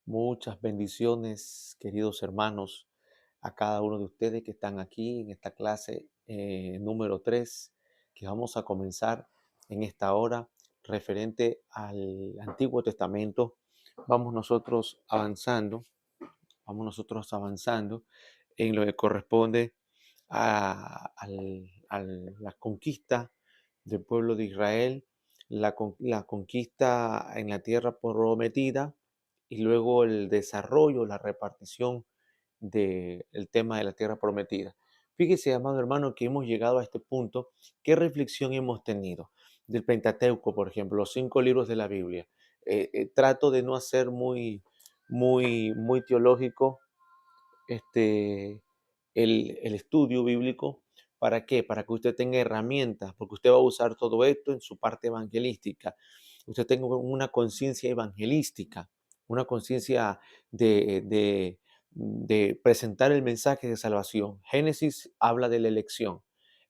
Muchas bendiciones, queridos hermanos, a cada uno de ustedes que están aquí en esta clase número 3 que vamos a comenzar en esta hora referente al Antiguo Testamento. Vamos nosotros avanzando, vamos nosotros avanzando en lo que corresponde a la conquista del pueblo de Israel, la conquista en la tierra prometida y luego el desarrollo, la repartición del tema de la tierra prometida. Fíjese, amado hermano, que hemos llegado a este punto. ¿Qué reflexión hemos tenido del Pentateuco, por ejemplo, los 5 libros de la Biblia? Trato de no hacer muy teológico este, el estudio bíblico. ¿Para qué? Para que usted tenga herramientas, porque usted va a usar todo esto en su parte evangelística. Usted tenga una conciencia evangelística, una conciencia de presentar el mensaje de salvación. Génesis habla de la elección,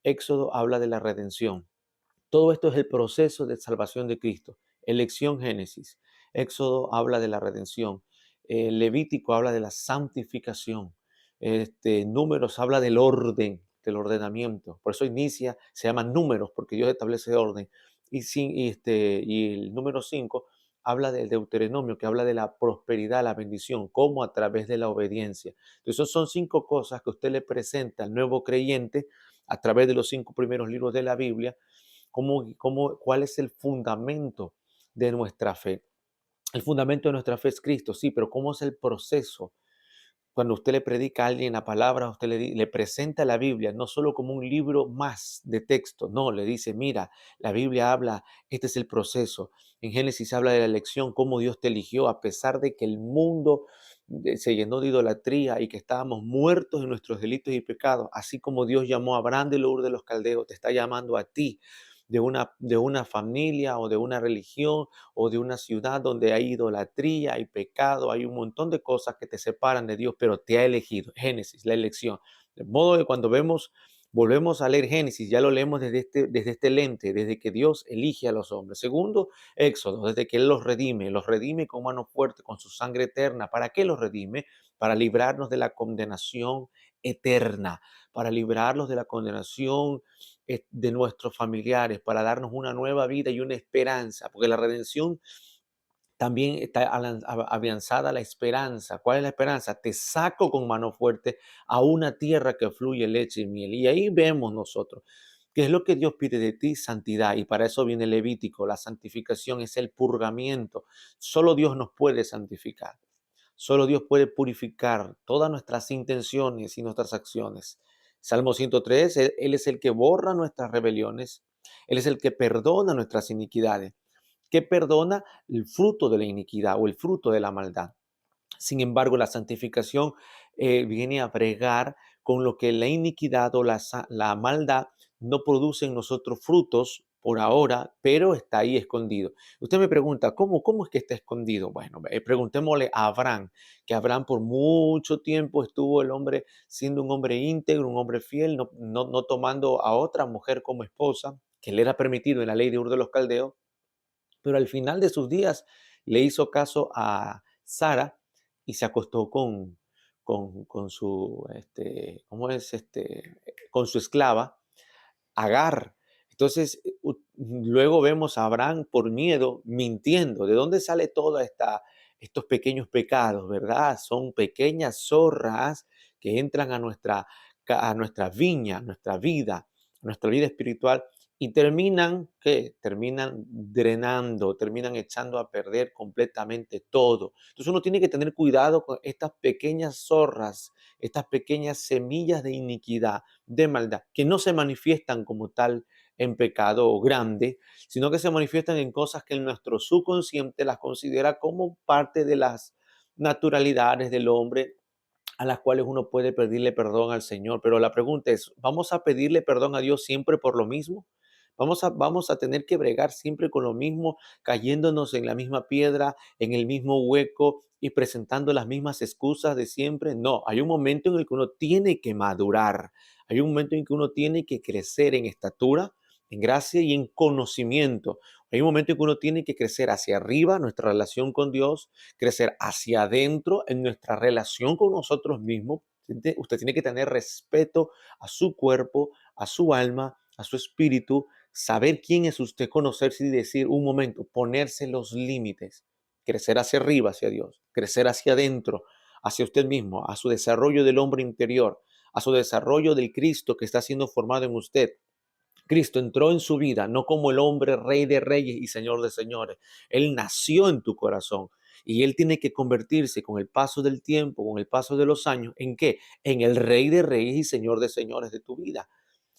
Éxodo habla de la redención. Todo esto es el proceso de salvación de Cristo. Elección, Génesis. Éxodo habla de la redención. Levítico habla de la santificación. Números habla del orden, del ordenamiento. Por eso inicia, se llama números, porque Dios establece orden. Y el número 5 habla del Deuteronomio, que habla de la prosperidad, la bendición, como a través de la obediencia. Entonces, son 5 cosas que usted le presenta al nuevo creyente a través de los 5 primeros libros de la Biblia. ¿Cuál es el fundamento de nuestra fe? El fundamento de nuestra fe es Cristo, sí, pero ¿cómo es el proceso? Cuando usted le predica a alguien la palabra, usted le presenta la Biblia, no solo como un libro más de texto, no, le dice, mira, la Biblia habla, este es el proceso. En Génesis habla de la elección, cómo Dios te eligió, a pesar de que el mundo se llenó de idolatría y que estábamos muertos en nuestros delitos y pecados, así como Dios llamó a Abraham de Ur de los Caldeos, te está llamando a ti de una familia o de una religión o de una ciudad donde hay idolatría, hay pecado, hay un montón de cosas que te separan de Dios, pero te ha elegido. Génesis, la elección. De modo que cuando volvemos a leer Génesis, ya lo leemos desde este lente, desde que Dios elige a los hombres. Segundo, Éxodo, desde que Él los redime con mano fuerte, con su sangre eterna. ¿Para qué los redime? Para librarnos de la condenación eterna, para librarlos de la condenación de nuestros familiares, para darnos una nueva vida y una esperanza, porque la redención también está afianzada la esperanza. ¿Cuál es la esperanza? Te saco con mano fuerte a una tierra que fluye leche y miel. Y ahí vemos nosotros qué es lo que Dios pide de ti: santidad. Y para eso viene Levítico. La santificación es el purgamiento. Solo Dios nos puede santificar. Solo Dios puede purificar todas nuestras intenciones y nuestras acciones. Salmo 103, Él es el que borra nuestras rebeliones. Él es el que perdona nuestras iniquidades, que perdona el fruto de la iniquidad o el fruto de la maldad. Sin embargo, la santificación viene a bregar con lo que la iniquidad o la maldad no produce en nosotros frutos por ahora, pero está ahí escondido. Usted me pregunta, ¿cómo es que está escondido? Bueno, preguntémosle a Abraham, que Abraham por mucho tiempo estuvo el hombre siendo un hombre íntegro, un hombre fiel, no tomando a otra mujer como esposa, que le era permitido en la ley de Ur de los Caldeos, pero al final de sus días le hizo caso a Sara y se acostó con su, ¿cómo es? Con su esclava, Agar. Entonces, luego vemos a Abraham por miedo mintiendo. ¿De dónde sale estos pequeños pecados, verdad? Son pequeñas zorras que entran a nuestra viña, a nuestra vida espiritual, y terminan drenando, terminan echando a perder completamente todo. Entonces uno tiene que tener cuidado con estas pequeñas zorras, estas pequeñas semillas de iniquidad, de maldad, que no se manifiestan como tal en pecado grande, sino que se manifiestan en cosas que nuestro subconsciente las considera como parte de las naturalidades del hombre, a las cuales uno puede pedirle perdón al Señor. Pero la pregunta es, ¿vamos a pedirle perdón a Dios siempre por lo mismo? ¿Vamos a tener que bregar siempre con lo mismo, cayéndonos en la misma piedra, en el mismo hueco y presentando las mismas excusas de siempre? No, hay un momento en el que uno tiene que madurar. Hay un momento en que uno tiene que crecer en estatura, en gracia y en conocimiento. Hay un momento en que uno tiene que crecer hacia arriba, nuestra relación con Dios, crecer hacia adentro en nuestra relación con nosotros mismos. Usted tiene que tener respeto a su cuerpo, a su alma, a su espíritu, saber quién es usted, conocerse y decir, un momento, ponerse los límites, crecer hacia arriba, hacia Dios, crecer hacia adentro, hacia usted mismo, a su desarrollo del hombre interior, a su desarrollo del Cristo que está siendo formado en usted. Cristo entró en su vida no como el hombre rey de reyes y señor de señores. Él nació en tu corazón y él tiene que convertirse con el paso del tiempo, con el paso de los años, ¿en qué? En el rey de reyes y señor de señores de tu vida.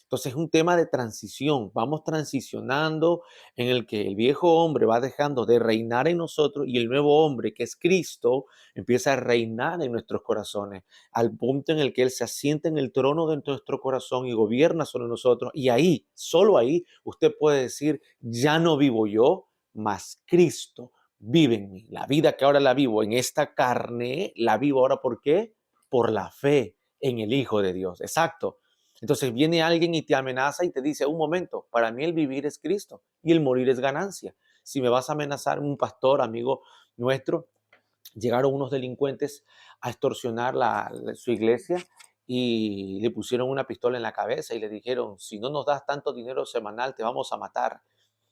Entonces es un tema de transición. Vamos transicionando en el que el viejo hombre va dejando de reinar en nosotros y el nuevo hombre, que es Cristo, empieza a reinar en nuestros corazones, al punto en el que Él se asienta en el trono de nuestro corazón y gobierna sobre nosotros. Y ahí, solo ahí, usted puede decir, ya no vivo yo, mas Cristo vive en mí. La vida que ahora la vivo en esta carne, la vivo ahora ¿por qué? Por la fe en el Hijo de Dios. Exacto. Entonces viene alguien y te amenaza y te dice, un momento, para mí el vivir es Cristo y el morir es ganancia. Si me vas a amenazar, un pastor, amigo nuestro, llegaron unos delincuentes a extorsionar su iglesia y le pusieron una pistola en la cabeza y le dijeron, si no nos das tanto dinero semanal, te vamos a matar.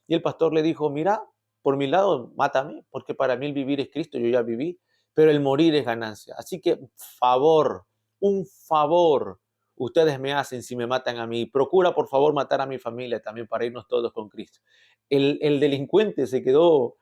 Y el pastor le dijo, mira, por mi lado, mátame, porque para mí el vivir es Cristo, yo ya viví, pero el morir es ganancia. Así que, favor, un favor, ustedes me hacen si me matan a mí. Procura, por favor, matar a mi familia también para irnos todos con Cristo. El delincuente se quedó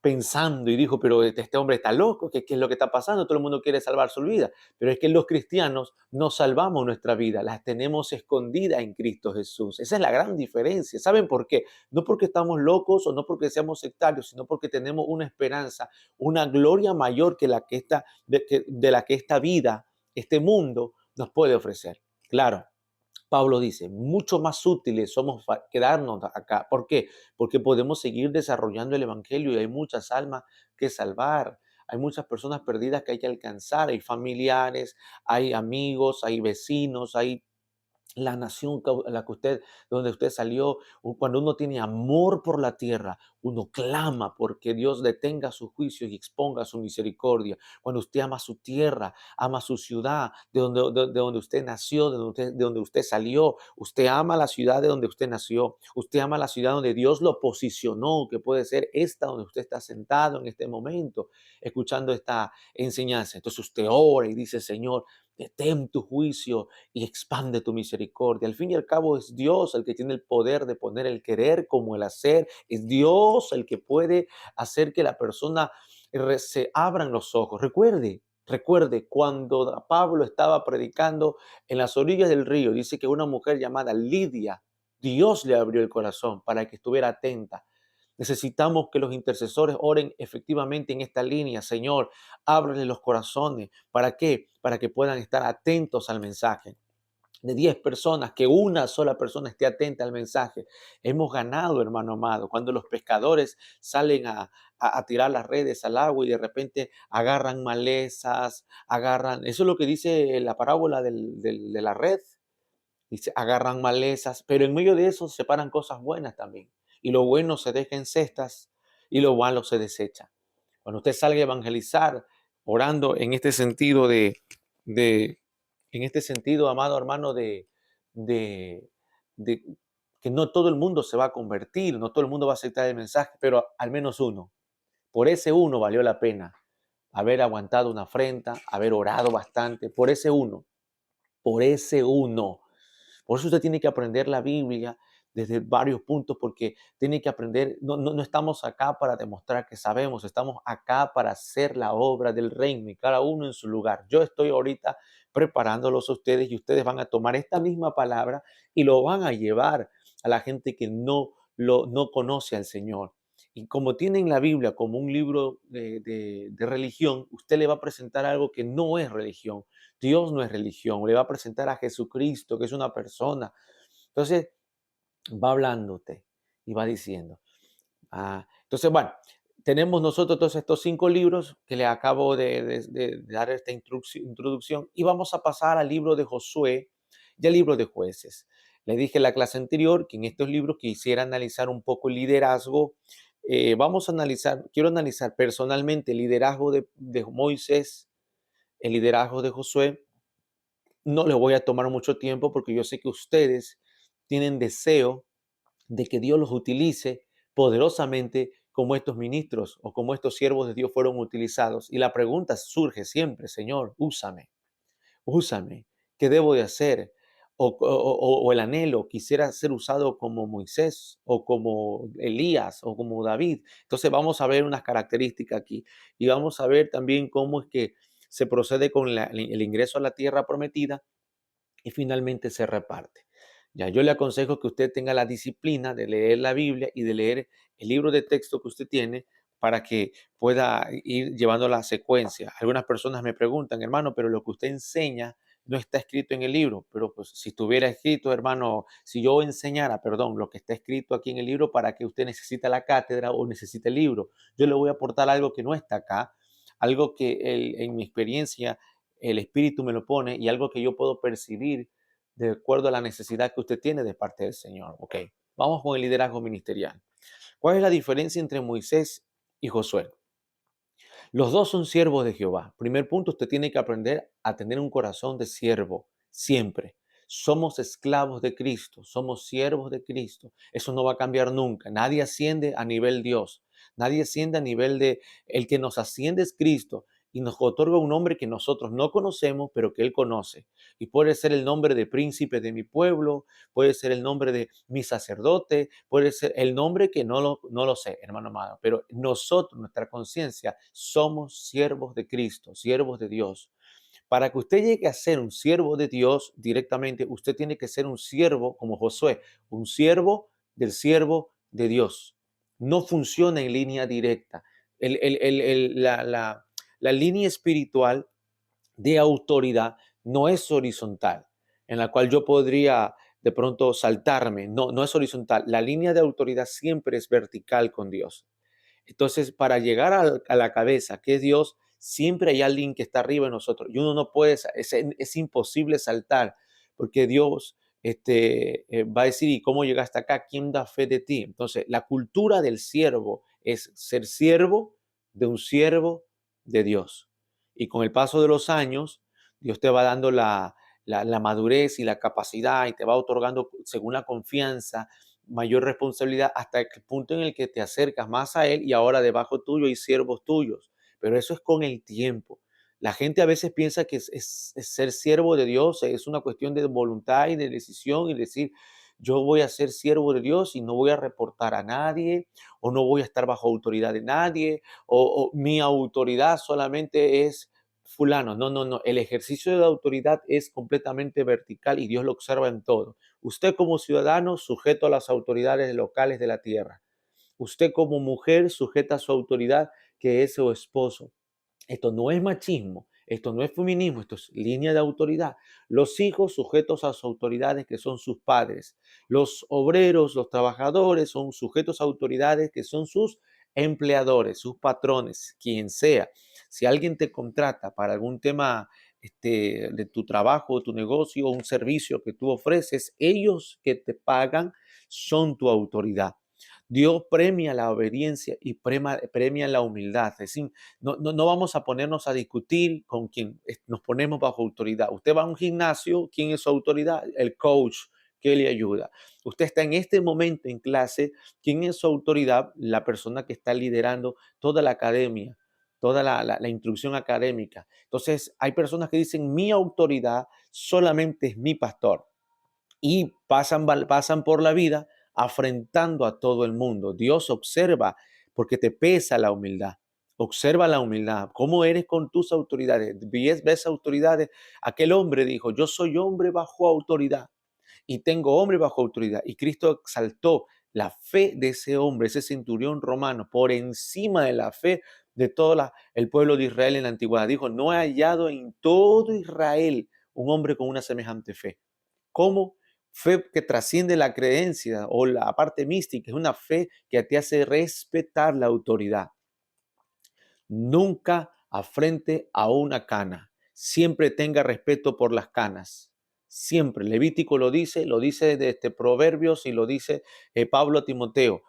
pensando y dijo, pero este hombre está loco, ¿qué es lo que está pasando? Todo el mundo quiere salvar su vida. Pero es que los cristianos no salvamos nuestra vida, las tenemos escondidas en Cristo Jesús. Esa es la gran diferencia. ¿Saben por qué? No porque estamos locos o no porque seamos sectarios, sino porque tenemos una esperanza, una gloria mayor que la que de la que esta vida, este mundo nos puede ofrecer. Claro. Pablo dice, mucho más útiles somos quedarnos acá. ¿Por qué? Porque podemos seguir desarrollando el evangelio y hay muchas almas que salvar. Hay muchas personas perdidas que hay que alcanzar. Hay familiares, hay amigos, hay vecinos, hay la nación la que usted, donde usted salió. Cuando uno tiene amor por la tierra, uno clama porque Dios detenga su juicio y exponga su misericordia. Cuando usted ama su tierra, ama su ciudad, de donde usted nació, de donde usted salió, usted ama la ciudad de donde usted nació, usted ama la ciudad donde Dios lo posicionó, que puede ser esta donde usted está sentado en este momento, escuchando esta enseñanza. Entonces usted ora y dice, Señor, detén tu juicio y expande tu misericordia. Al fin y al cabo es Dios el que tiene el poder de poner el querer como el hacer. Es Dios el que puede hacer que la persona se abran los ojos. Recuerde, cuando Pablo estaba predicando en las orillas del río, dice que una mujer llamada Lidia, Dios le abrió el corazón para que estuviera atenta. Necesitamos que los intercesores oren efectivamente en esta línea. Señor, ábrele los corazones. ¿Para qué? Para que puedan estar atentos al mensaje. De 10 personas, que una sola persona esté atenta al mensaje. Hemos ganado, hermano amado. Cuando los pescadores salen a tirar las redes al agua y de repente agarran malezas, eso es lo que dice la parábola de la red. Dice, agarran malezas, pero en medio de eso separan cosas buenas también. Y lo bueno se deja en cestas y lo malo se desecha. Cuando usted salga a evangelizar, orando en este sentido en este sentido, amado hermano, de, de que no todo el mundo se va a convertir, no todo el mundo va a aceptar el mensaje, pero al menos uno. Por ese uno valió la pena haber aguantado una afrenta, haber orado bastante, por ese uno, por ese uno. Por eso usted tiene que aprender la Biblia desde varios puntos, porque tiene que aprender, no estamos acá para demostrar que sabemos, estamos acá para hacer la obra del reino y cada uno en su lugar. Yo estoy ahorita preparándolos a ustedes y ustedes van a tomar esta misma palabra y lo van a llevar a la gente que no conoce al Señor. Y como tienen la Biblia como un libro de religión, usted le va a presentar algo que no es religión. Dios no es religión, le va a presentar a Jesucristo, que es una persona. Entonces, va hablándote y va diciendo. Entonces, bueno, tenemos nosotros todos estos 5 libros que le acabo de dar esta introducción y vamos a pasar al libro de Josué y al libro de Jueces. Le dije en la clase anterior que en estos libros quisiera analizar un poco el liderazgo. Quiero analizar personalmente el liderazgo de Moisés, el liderazgo de Josué. No les voy a tomar mucho tiempo porque yo sé que ustedes tienen deseo de que Dios los utilice poderosamente como estos ministros o como estos siervos de Dios fueron utilizados. Y la pregunta surge siempre: Señor, úsame, ¿qué debo de hacer? O el anhelo, quisiera ser usado como Moisés o como Elías o como David. Entonces vamos a ver unas características aquí y vamos a ver también cómo es que se procede con el ingreso a la tierra prometida y finalmente se reparte. Ya, yo le aconsejo que usted tenga la disciplina de leer la Biblia y de leer el libro de texto que usted tiene para que pueda ir llevando la secuencia. Algunas personas me preguntan, hermano, pero lo que usted enseña no está escrito en el libro. Pero pues si estuviera escrito, hermano, si yo enseñara, perdón, lo que está escrito aquí en el libro, ¿para qué usted necesita la cátedra o necesita el libro? Yo le voy a aportar algo que no está acá, algo que en mi experiencia el Espíritu me lo pone y algo que yo puedo percibir de acuerdo a la necesidad que usted tiene de parte del Señor. Ok, vamos con el liderazgo ministerial. ¿Cuál es la diferencia entre Moisés y Josué? Los dos son siervos de Jehová. Primer punto, usted tiene que aprender a tener un corazón de siervo siempre. Somos esclavos de Cristo, somos siervos de Cristo. Eso no va a cambiar nunca. Nadie asciende a nivel Dios. Nadie asciende a nivel de... El que nos asciende es Cristo y nos otorga un nombre que nosotros no conocemos, pero que Él conoce. Y puede ser el nombre de príncipe de mi pueblo, puede ser el nombre de mi sacerdote, puede ser el nombre que no lo sé, hermano amado, pero nosotros, nuestra conciencia, somos siervos de Cristo, siervos de Dios. Para que usted llegue a ser un siervo de Dios directamente, usted tiene que ser un siervo como Josué, un siervo de Dios. No funciona en línea directa. La línea espiritual de autoridad no es horizontal, en la cual yo podría de pronto saltarme. No, no es horizontal. La línea de autoridad siempre es vertical con Dios. Entonces, para llegar a la cabeza, que es Dios, siempre hay alguien que está arriba de nosotros. Y uno no puede, es imposible saltar, porque Dios va a decir, ¿y cómo llegaste acá? ¿Quién da fe de ti? Entonces, la cultura del siervo es ser siervo de un siervo de Dios. Y con el paso de los años, Dios te va dando la madurez y la capacidad y te va otorgando, según la confianza, mayor responsabilidad hasta el punto en el que te acercas más a Él y ahora debajo tuyo hay siervos tuyos. Pero eso es con el tiempo. La gente a veces piensa que es ser siervo de Dios es una cuestión de voluntad y de decisión y decir, yo voy a ser siervo de Dios y no voy a reportar a nadie o no voy a estar bajo autoridad de nadie o mi autoridad solamente es fulano. No, no, no. El ejercicio de la autoridad es completamente vertical y Dios lo observa en todo. Usted como ciudadano sujeto a las autoridades locales de la tierra. Usted como mujer sujeta a su autoridad que es su esposo. Esto no es machismo, esto no es feminismo, esto es línea de autoridad. Los hijos sujetos a sus autoridades que son sus padres. Los obreros, los trabajadores son sujetos a autoridades que son sus empleadores, sus patrones, quien sea. Si alguien te contrata para algún tema de tu trabajo, tu negocio o un servicio que tú ofreces, ellos que te pagan son tu autoridad. Dios premia la obediencia y premia la humildad. Es decir, no vamos a ponernos a discutir con quien nos ponemos bajo autoridad. Usted va a un gimnasio, ¿quién es su autoridad? El coach que le ayuda. Usted está en este momento en clase, ¿quién es su autoridad? La persona que está liderando toda la academia, toda la instrucción académica. Entonces, hay personas que dicen, mi autoridad solamente es mi pastor y pasan por la vida afrentando a todo el mundo. Dios observa porque te pesa la humildad. Observa la humildad. ¿Cómo eres con tus autoridades? ¿Ves autoridades? Aquel hombre dijo, yo soy hombre bajo autoridad y tengo hombre bajo autoridad. Y Cristo exaltó la fe de ese hombre, ese centurión romano, por encima de la fe de todo el pueblo de Israel en la antigüedad. Dijo, no he hallado en todo Israel un hombre con una semejante fe. ¿Cómo? Fe que trasciende la creencia o la parte mística, es una fe que te hace respetar la autoridad. Nunca afrente a una cana, siempre tenga respeto por las canas. Siempre. Levítico lo dice de Proverbios y lo dice Pablo a Timoteo.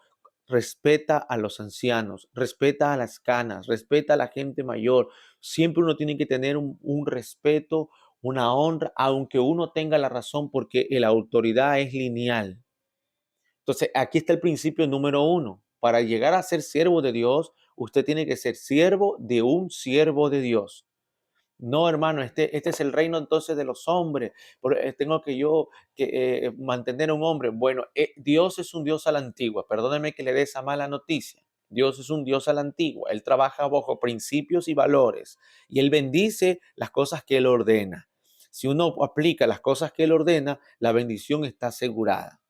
Respeta a los ancianos, respeta a las canas, respeta a la gente mayor. Siempre uno tiene que tener un respeto, una honra, aunque uno tenga la razón, porque la autoridad es lineal. Entonces, aquí está el principio número uno. Para llegar a ser siervo de Dios, usted tiene que ser siervo de un siervo de Dios. No, hermano, este es el reino entonces de los hombres. Tengo que yo mantener a un hombre. Bueno, Dios es un Dios a la antigua. Perdóneme que le dé esa mala noticia. Dios es un Dios a la antigua. Él trabaja bajo principios y valores. Y Él bendice las cosas que Él ordena. Si uno aplica las cosas que Él ordena, la bendición está asegurada.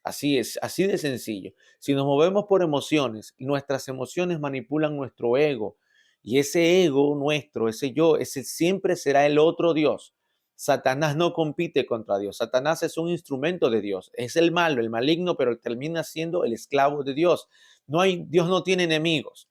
Así es, así de sencillo. Si nos movemos por emociones, nuestras emociones manipulan nuestro ego. Y ese ego nuestro, ese yo, ese siempre será el otro Dios. Satanás no compite contra Dios. Satanás es un instrumento de Dios. Es el malo, el maligno, pero termina siendo el esclavo de Dios. Dios no tiene enemigos.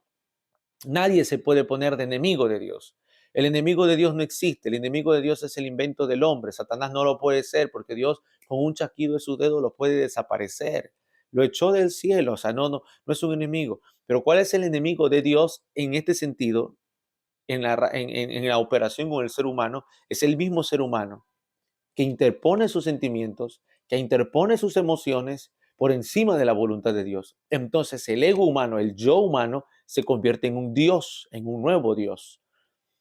Nadie se puede poner de enemigo de Dios. El enemigo de Dios no existe. El enemigo de Dios es el invento del hombre. Satanás no lo puede ser porque Dios con un chasquido de su dedo lo puede desaparecer. Lo echó del cielo. O sea, no es un enemigo. Pero ¿cuál es el enemigo de Dios en este sentido? En la operación con el ser humano, es el mismo ser humano que interpone sus sentimientos, que interpone sus emociones por encima de la voluntad de Dios. Entonces el ego humano, el yo humano, se convierte en un Dios, en un nuevo Dios.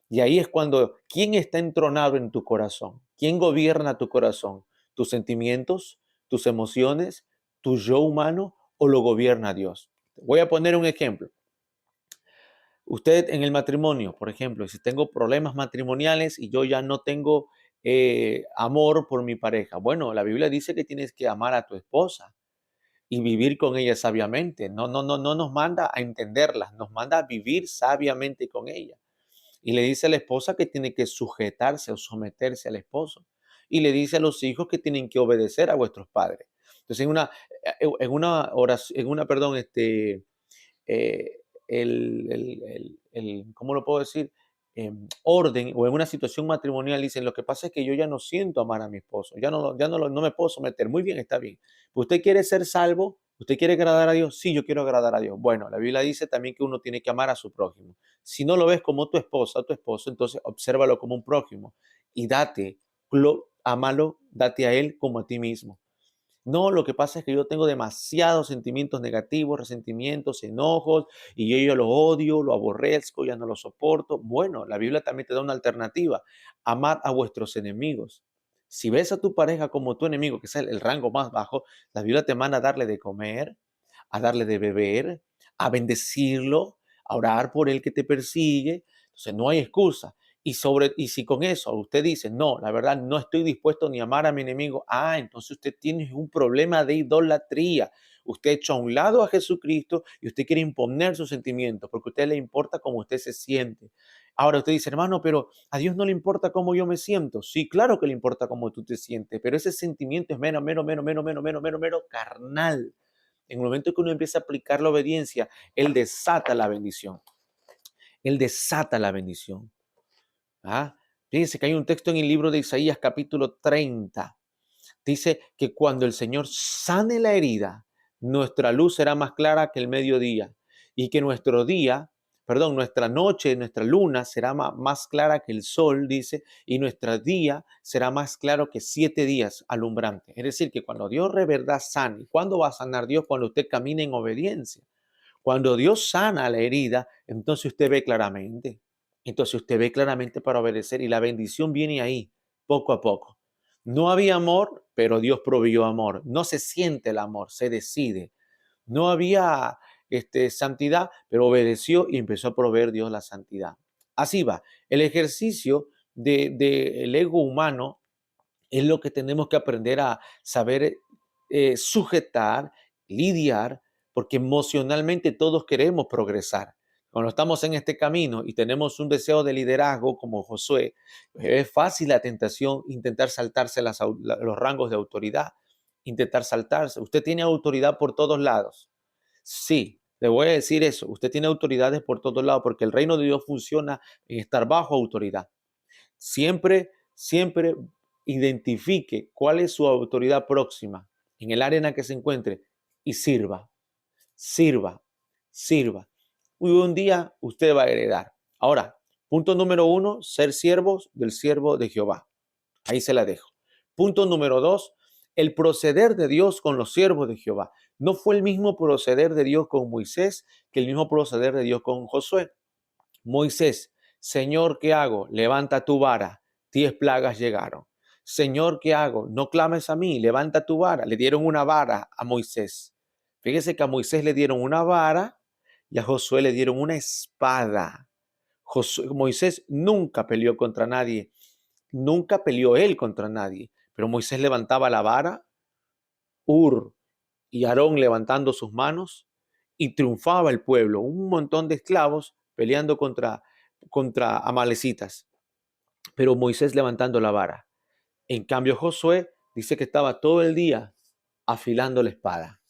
Y ahí es cuando, ¿quién está entronado en tu corazón? ¿Quién gobierna tu corazón? ¿Tus sentimientos, tus emociones, tu yo humano o lo gobierna Dios? Voy a poner un ejemplo. Usted en el matrimonio, por ejemplo, si tengo problemas matrimoniales y yo ya no tengo amor por mi pareja, bueno, la Biblia dice que tienes que amar a tu esposa y vivir con ella sabiamente. No nos manda a entenderla, nos manda a vivir sabiamente con ella. Y le dice a la esposa que tiene que sujetarse o someterse al esposo. Y le dice a los hijos que tienen que obedecer a vuestros padres. Entonces, perdón, eh, ¿cómo lo puedo decir? Orden o en una situación matrimonial dicen, lo que pasa es que yo ya no siento amar a mi esposo, no me puedo someter. Muy bien, está bien. ¿Usted quiere ser salvo? ¿Usted quiere agradar a Dios? Sí, yo quiero agradar a Dios. Bueno, la Biblia dice también que uno tiene que amar a su prójimo. Si no lo ves como tu esposa o tu esposo, entonces obsérvalo como un prójimo y amalo, date a él como a ti mismo. No, lo que pasa es que yo tengo demasiados sentimientos negativos, resentimientos, enojos, y yo lo odio, lo aborrezco, ya no lo soporto. Bueno, la Biblia también te da una alternativa. Amad a vuestros enemigos. Si ves a tu pareja como tu enemigo, que es el rango más bajo, la Biblia te manda a darle de comer, a darle de beber, a bendecirlo, a orar por el que te persigue. Entonces no hay excusa. Y si con eso usted dice, no, la verdad no estoy dispuesto ni a amar a mi enemigo, entonces usted tiene un problema de idolatría. Usted echa a un lado a Jesucristo y usted quiere imponer sus sentimientos porque a usted le importa cómo usted se siente. Ahora usted dice, hermano, pero a Dios no le importa cómo yo me siento. Sí, claro que le importa cómo tú te sientes, pero ese sentimiento es mero carnal. En el momento que uno empieza a aplicar la obediencia, Él desata la bendición. Él desata la bendición. Fíjense que hay un texto en el libro de Isaías capítulo 30. Dice que cuando el Señor sane la herida, nuestra luz será más clara que el mediodía y que nuestra noche, nuestra luna será más clara que el sol, dice, y nuestro día será más claro que 7 días alumbrantes. Es decir, que cuando Dios de verdad sane, ¿cuándo va a sanar Dios? Cuando usted camine en obediencia. Cuando Dios sana la herida, entonces usted ve claramente. Entonces usted ve claramente para obedecer y la bendición viene ahí, poco a poco. No había amor, pero Dios proveyó amor. No se siente el amor, se decide. No había santidad, pero obedeció y empezó a proveer Dios la santidad. Así va. El ejercicio del ego humano es lo que tenemos que aprender a saber sujetar, lidiar, porque emocionalmente todos queremos progresar. Cuando estamos en este camino y tenemos un deseo de liderazgo como Josué, es fácil la tentación intentar saltarse los rangos de autoridad, intentar saltarse. Usted tiene autoridad por todos lados. Sí, le voy a decir eso. Usted tiene autoridades por todos lados porque el reino de Dios funciona en estar bajo autoridad. Siempre identifique cuál es su autoridad próxima en el área en la que se encuentre y sirva, sirva, sirva. Y un día usted va a heredar. Ahora, punto número 1, ser siervos del siervo de Jehová. Ahí se la dejo. Punto número 2, el proceder de Dios con los siervos de Jehová. No fue el mismo proceder de Dios con Moisés que el mismo proceder de Dios con Josué. Moisés, Señor, ¿qué hago? Levanta tu vara. 10 plagas llegaron. Señor, ¿qué hago? No clames a mí, levanta tu vara. Le dieron una vara a Moisés. Fíjese que a Moisés le dieron una vara y a Josué le dieron una espada. Moisés nunca peleó contra nadie, nunca peleó él contra nadie, pero Moisés levantaba la vara, Ur y Aarón levantando sus manos y triunfaba el pueblo, un montón de esclavos peleando contra amalecitas, pero Moisés levantando la vara. En cambio Josué dice que estaba todo el día afilando la espada.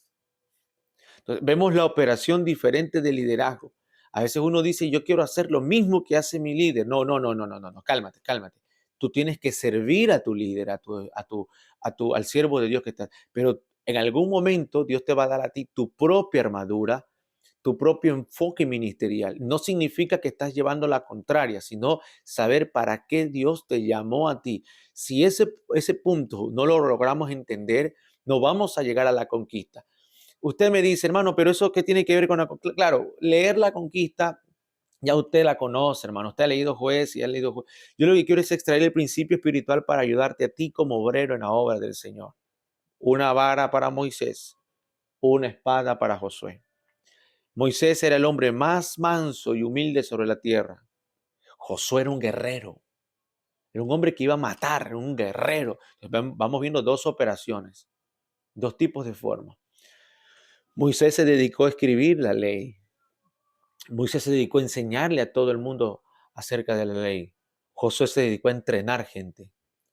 Entonces, vemos la operación diferente de liderazgo. A veces uno dice, yo quiero hacer lo mismo que hace mi líder. No, no, no, no, no, no, no, cálmate, cálmate. Tú tienes que servir a tu líder, al siervo de Dios que está. Pero en algún momento Dios te va a dar a ti tu propia armadura, tu propio enfoque ministerial. No significa que estás llevando la contraria, sino saber para qué Dios te llamó a ti. Si ese punto no lo logramos entender, no vamos a llegar a la conquista. Usted me dice, hermano, pero eso qué tiene que ver con la conquista. Claro, leer la conquista, ya usted la conoce, hermano. Usted ha leído Juez y ha leído Juez. Yo lo que quiero es extraer el principio espiritual para ayudarte a ti como obrero en la obra del Señor. Una vara para Moisés, una espada para Josué. Moisés era el hombre más manso y humilde sobre la tierra. Josué era un guerrero. Era un hombre que iba a matar, era un guerrero. Vamos viendo dos operaciones, dos tipos de forma. Moisés se dedicó a escribir la ley. Moisés se dedicó a enseñarle a todo el mundo acerca de la ley. Josué se dedicó a entrenar gente.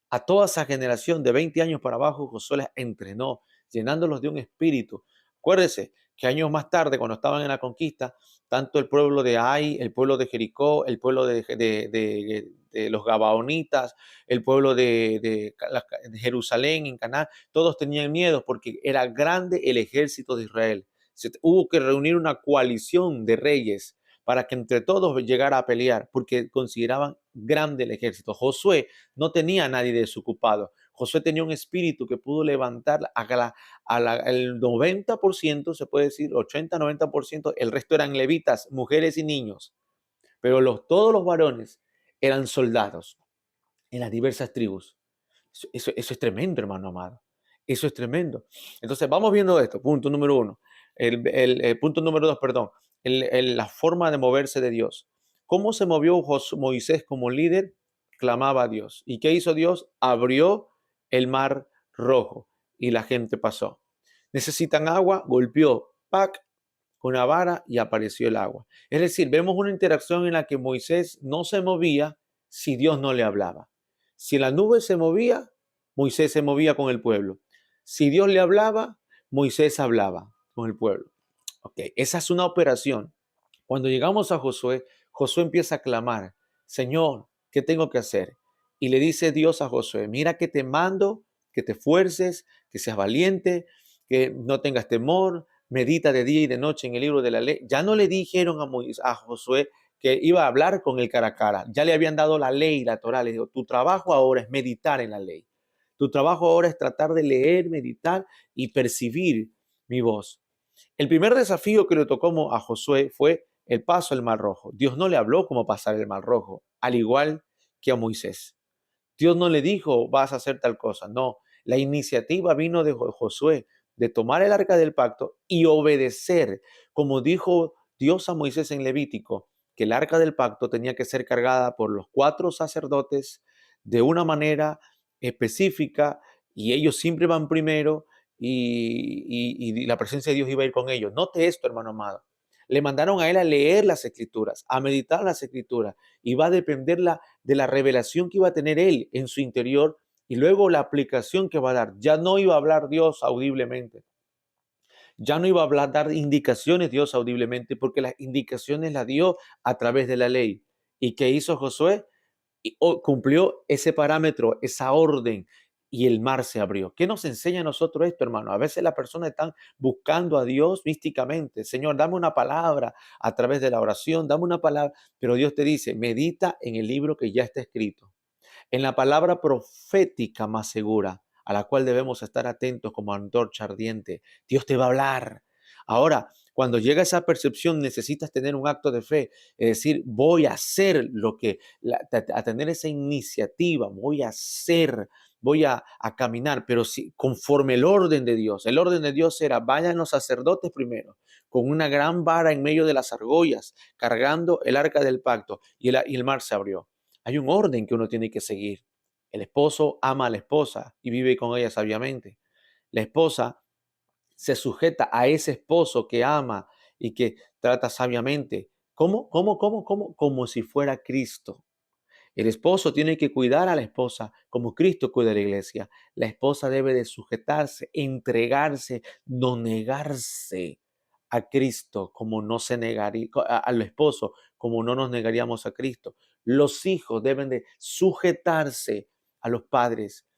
A toda esa generación de 20 años para abajo, Josué les entrenó, llenándolos de un espíritu. Acuérdese que años más tarde, cuando estaban en la conquista, tanto el pueblo de Ai, el pueblo de Jericó, el pueblo de los Gabaonitas, el pueblo de Jerusalén, en Canaán, todos tenían miedo porque era grande el ejército de Israel. Hubo que reunir una coalición de reyes para que entre todos llegara a pelear, porque consideraban grande el ejército. Josué no tenía a nadie desocupado. Josué tenía un espíritu que pudo levantar el 90%, se puede decir, 80-90%, el resto eran levitas, mujeres y niños, pero todos los varones eran soldados en las diversas tribus. Eso es tremendo, hermano amado. Eso es tremendo. Entonces, vamos viendo esto. Punto número 1. El punto número 2, perdón. La forma de moverse de Dios. ¿Cómo se movió Moisés como líder? Clamaba a Dios. ¿Y qué hizo Dios? Abrió el mar rojo y la gente pasó. Necesitan agua, golpeó, ¡pac!, con una vara y apareció el agua. Es decir, vemos una interacción en la que Moisés no se movía si Dios no le hablaba. Si la nube se movía, Moisés se movía con el pueblo. Si Dios le hablaba, Moisés hablaba con el pueblo. Ok, esa es una operación. Cuando llegamos a Josué, Josué empieza a clamar, Señor, ¿qué tengo que hacer? Y le dice Dios a Josué, mira que te mando, que te esfuerces, que seas valiente, que no tengas temor, medita de día y de noche en el libro de la ley. Ya no le dijeron a Josué que iba a hablar con él cara a cara. Ya le habían dado la ley, la Torá. Le dijo, tu trabajo ahora es meditar en la ley. Tu trabajo ahora es tratar de leer, meditar y percibir mi voz. El primer desafío que le tocó a Josué fue el paso al Mar Rojo. Dios no le habló cómo pasar el Mar Rojo, al igual que a Moisés. Dios no le dijo, vas a hacer tal cosa. No, la iniciativa vino de Josué, de tomar el arca del pacto y obedecer, como dijo Dios a Moisés en Levítico, que el arca del pacto tenía que ser cargada por los 4 sacerdotes de una manera específica y ellos siempre van primero y la presencia de Dios iba a ir con ellos. Note esto, hermano amado. Le mandaron a él a leer las escrituras, a meditar las escrituras, y va a depender de la revelación que iba a tener él en su interior y luego la aplicación que va a dar. Ya no iba a hablar Dios audiblemente. Ya no iba a dar indicaciones Dios audiblemente porque las indicaciones las dio a través de la ley. ¿Y qué hizo Josué? y cumplió ese parámetro, esa orden, y el mar se abrió. ¿Qué nos enseña a nosotros esto, hermano? A veces las personas están buscando a Dios místicamente. Señor, dame una palabra a través de la oración, dame una palabra, pero Dios te dice, medita en el libro que ya está escrito, en la palabra profética más segura, a la cual debemos estar atentos como antorcha ardiente. Dios te va a hablar. Ahora, cuando llega esa percepción, necesitas tener un acto de fe, es decir, voy a hacer lo que, a tener esa iniciativa, voy a hacer, voy a caminar, pero si, conforme el orden de Dios. El orden de Dios era, vayan los sacerdotes primero, con una gran vara en medio de las argollas, cargando el arca del pacto, y el mar se abrió. Hay un orden que uno tiene que seguir. El esposo ama a la esposa y vive con ella sabiamente. La esposa se sujeta a ese esposo que ama y que trata sabiamente. ¿Cómo? ¿Cómo? ¿Cómo? ¿Cómo? Como si fuera Cristo. El esposo tiene que cuidar a la esposa como Cristo cuida a la iglesia. La esposa debe de sujetarse, entregarse, no negarse a Cristo como no se negaría al esposo, como no nos negaríamos a Cristo. Los hijos deben de sujetarse a los padres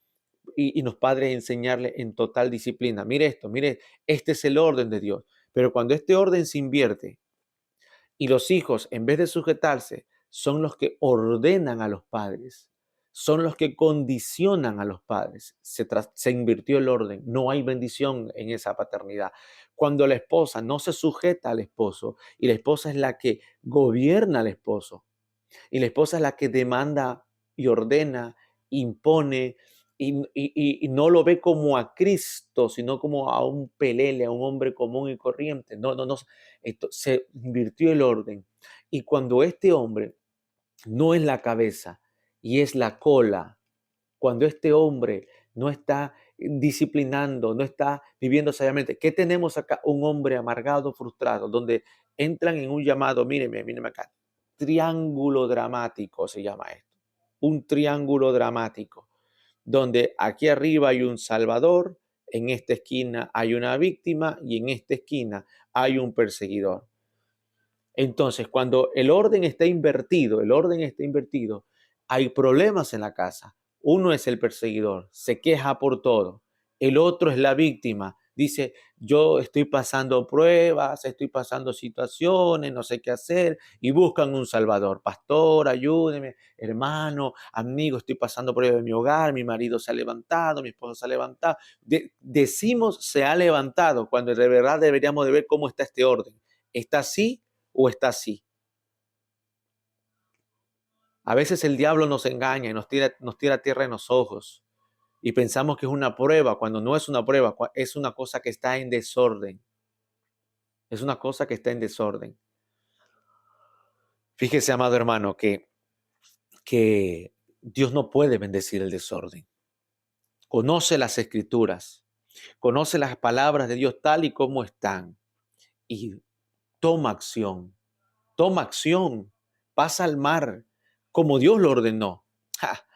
y los padres enseñarle en total disciplina. Mire esto, mire, este es el orden de Dios. Pero cuando este orden se invierte, y los hijos, en vez de sujetarse, son los que ordenan a los padres, son los que condicionan a los padres. Se invirtió el orden, no hay bendición en esa paternidad. Cuando la esposa no se sujeta al esposo y la esposa es la que gobierna al esposo, y la esposa es la que demanda y ordena, impone, y no lo ve como a Cristo, sino como a un pelele, a un hombre común y corriente. No, no, no. Esto, se invirtió el orden. Y cuando este hombre no es la cabeza y es la cola, cuando este hombre no está disciplinando, no está viviendo sabiamente, ¿qué tenemos acá? Un hombre amargado, frustrado, donde entran en un llamado, míreme, míreme acá, triángulo dramático se llama esto, un triángulo dramático, donde aquí arriba hay un salvador, en esta esquina hay una víctima y en esta esquina hay un perseguidor. Entonces, cuando el orden está invertido, hay problemas en la casa. Uno es el perseguidor, se queja por todo. El otro es la víctima. Dice, yo estoy pasando pruebas, estoy pasando situaciones, no sé qué hacer, y buscan un salvador. Pastor, ayúdeme, hermano, amigo, estoy pasando pruebas en mi hogar, mi marido se ha levantado, mi esposo se ha levantado. Decimos se ha levantado, cuando de verdad deberíamos de ver cómo está este orden. ¿Está así o está así? A veces el diablo nos engaña y nos tira tierra en los ojos y pensamos que es una prueba cuando no es una prueba, es una cosa que está en desorden. Es una cosa que está en desorden. Fíjese, amado hermano, que Dios no puede bendecir el desorden. Conoce las escrituras, conoce las palabras de Dios tal y como están y toma acción. Toma acción, pasa al mar como Dios lo ordenó. ¡Ja!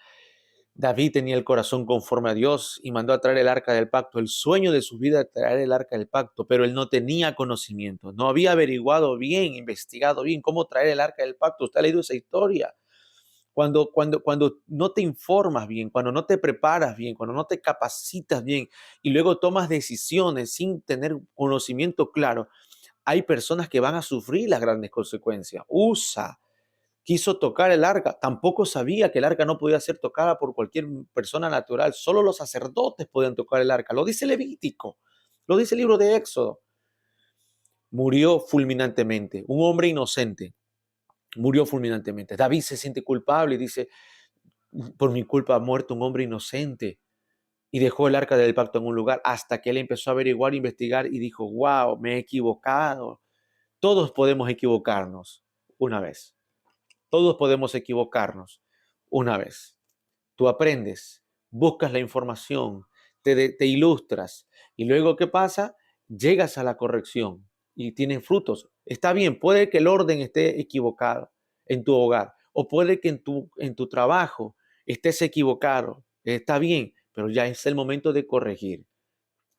David tenía el corazón conforme a Dios y mandó a traer el arca del pacto. El sueño de su vida era traer el arca del pacto, pero él no tenía conocimiento, no había averiguado bien, investigado bien cómo traer el arca del pacto. Usted ha leído esa historia. Cuando no te informas bien, cuando no te preparas bien, cuando no te capacitas bien y luego tomas decisiones sin tener conocimiento claro, hay personas que van a sufrir las grandes consecuencias. Usa quiso tocar el arca, tampoco sabía que el arca no podía ser tocada por cualquier persona natural, solo los sacerdotes podían tocar el arca, lo dice Levítico, lo dice el libro de Éxodo. Murió fulminantemente, un hombre inocente, murió fulminantemente. David se siente culpable y dice, por mi culpa ha muerto un hombre inocente. Y dejó el arca del pacto en un lugar hasta que él empezó a averiguar, investigar y dijo, wow, me he equivocado. Todos podemos equivocarnos una vez. Todos podemos equivocarnos una vez. Tú aprendes, buscas la información, te ilustras y luego ¿qué pasa? Llegas a la corrección y tienes frutos. Está bien, puede que el orden esté equivocado en tu hogar o puede que en tu trabajo estés equivocado. Está bien, pero ya es el momento de corregir.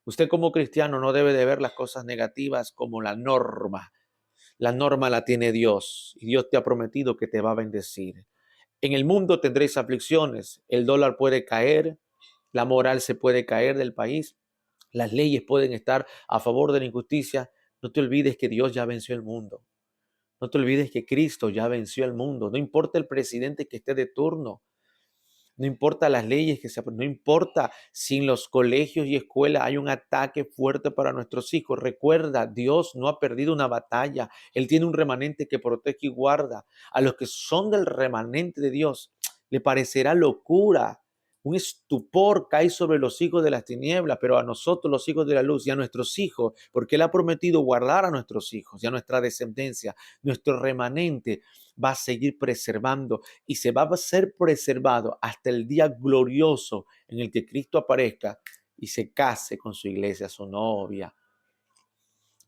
Usted como cristiano no debe de ver las cosas negativas como la norma. La norma la tiene Dios y Dios te ha prometido que te va a bendecir. En el mundo tendréis aflicciones, el dólar puede caer, la moral se puede caer del país, las leyes pueden estar a favor de la injusticia. No te olvides que Dios ya venció el mundo. No te olvides que Cristo ya venció el mundo. No importa el presidente que esté de turno. No importa las leyes que se aprueben, no importa si en los colegios y escuelas hay un ataque fuerte para nuestros hijos. Recuerda, Dios no ha perdido una batalla. Él tiene un remanente que protege y guarda. A los que son del remanente de Dios, le parecerá locura. Un estupor cae sobre los hijos de las tinieblas, pero a nosotros, los hijos de la luz, y a nuestros hijos, porque Él ha prometido guardar a nuestros hijos y a nuestra descendencia, nuestro remanente va a seguir preservando y se va a ser preservado hasta el día glorioso en el que Cristo aparezca y se case con su iglesia, su novia.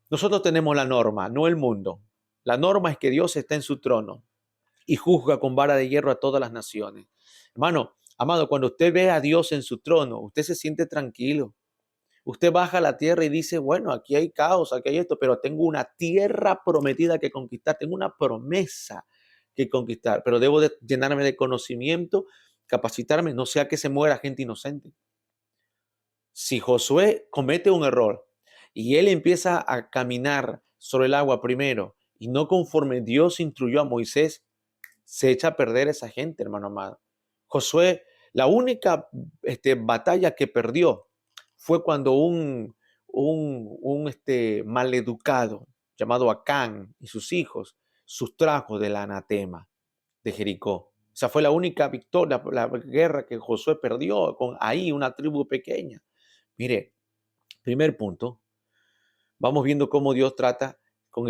Nosotros tenemos la norma, no el mundo. La norma es que Dios está en su trono y juzga con vara de hierro a todas las naciones. Hermano, amado, cuando usted ve a Dios en su trono, usted se siente tranquilo. Usted baja a la tierra y dice, bueno, aquí hay caos, aquí hay esto, pero tengo una tierra prometida que conquistar, tengo una promesa que conquistar, pero debo de llenarme de conocimiento, capacitarme, no sea que se muera gente inocente. Si Josué comete un error y él empieza a caminar sobre el agua primero y no conforme Dios instruyó a Moisés, se echa a perder esa gente, hermano amado. Josué, la única batalla que perdió fue cuando un maleducado llamado Acán y sus hijos sustrajo del anatema de Jericó. O sea, fue la única victoria, la guerra que Josué perdió con ahí una tribu pequeña. Mire, primer punto, vamos viendo cómo Dios trata con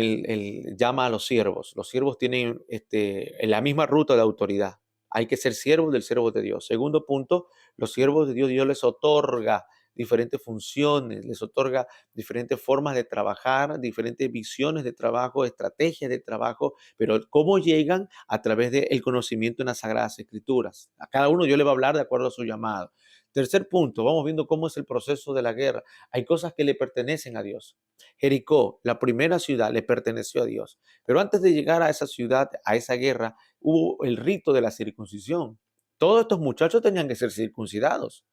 llama a los siervos. Los siervos tienen en la misma ruta de autoridad. Hay que ser siervos del siervo de Dios. Segundo punto, los siervos de Dios, Dios les otorga diferentes funciones, les otorga diferentes formas de trabajar, diferentes visiones de trabajo, estrategias de trabajo, pero cómo llegan a través del conocimiento en las Sagradas Escrituras. A cada uno Dios le va a hablar de acuerdo a su llamado. Tercer punto, vamos viendo cómo es el proceso de la guerra. Hay cosas que le pertenecen a Dios. Jericó, la primera ciudad, le perteneció a Dios. Pero antes de llegar a esa ciudad, a esa guerra, hubo el rito de la circuncisión. Todos estos muchachos tenían que ser circuncidados.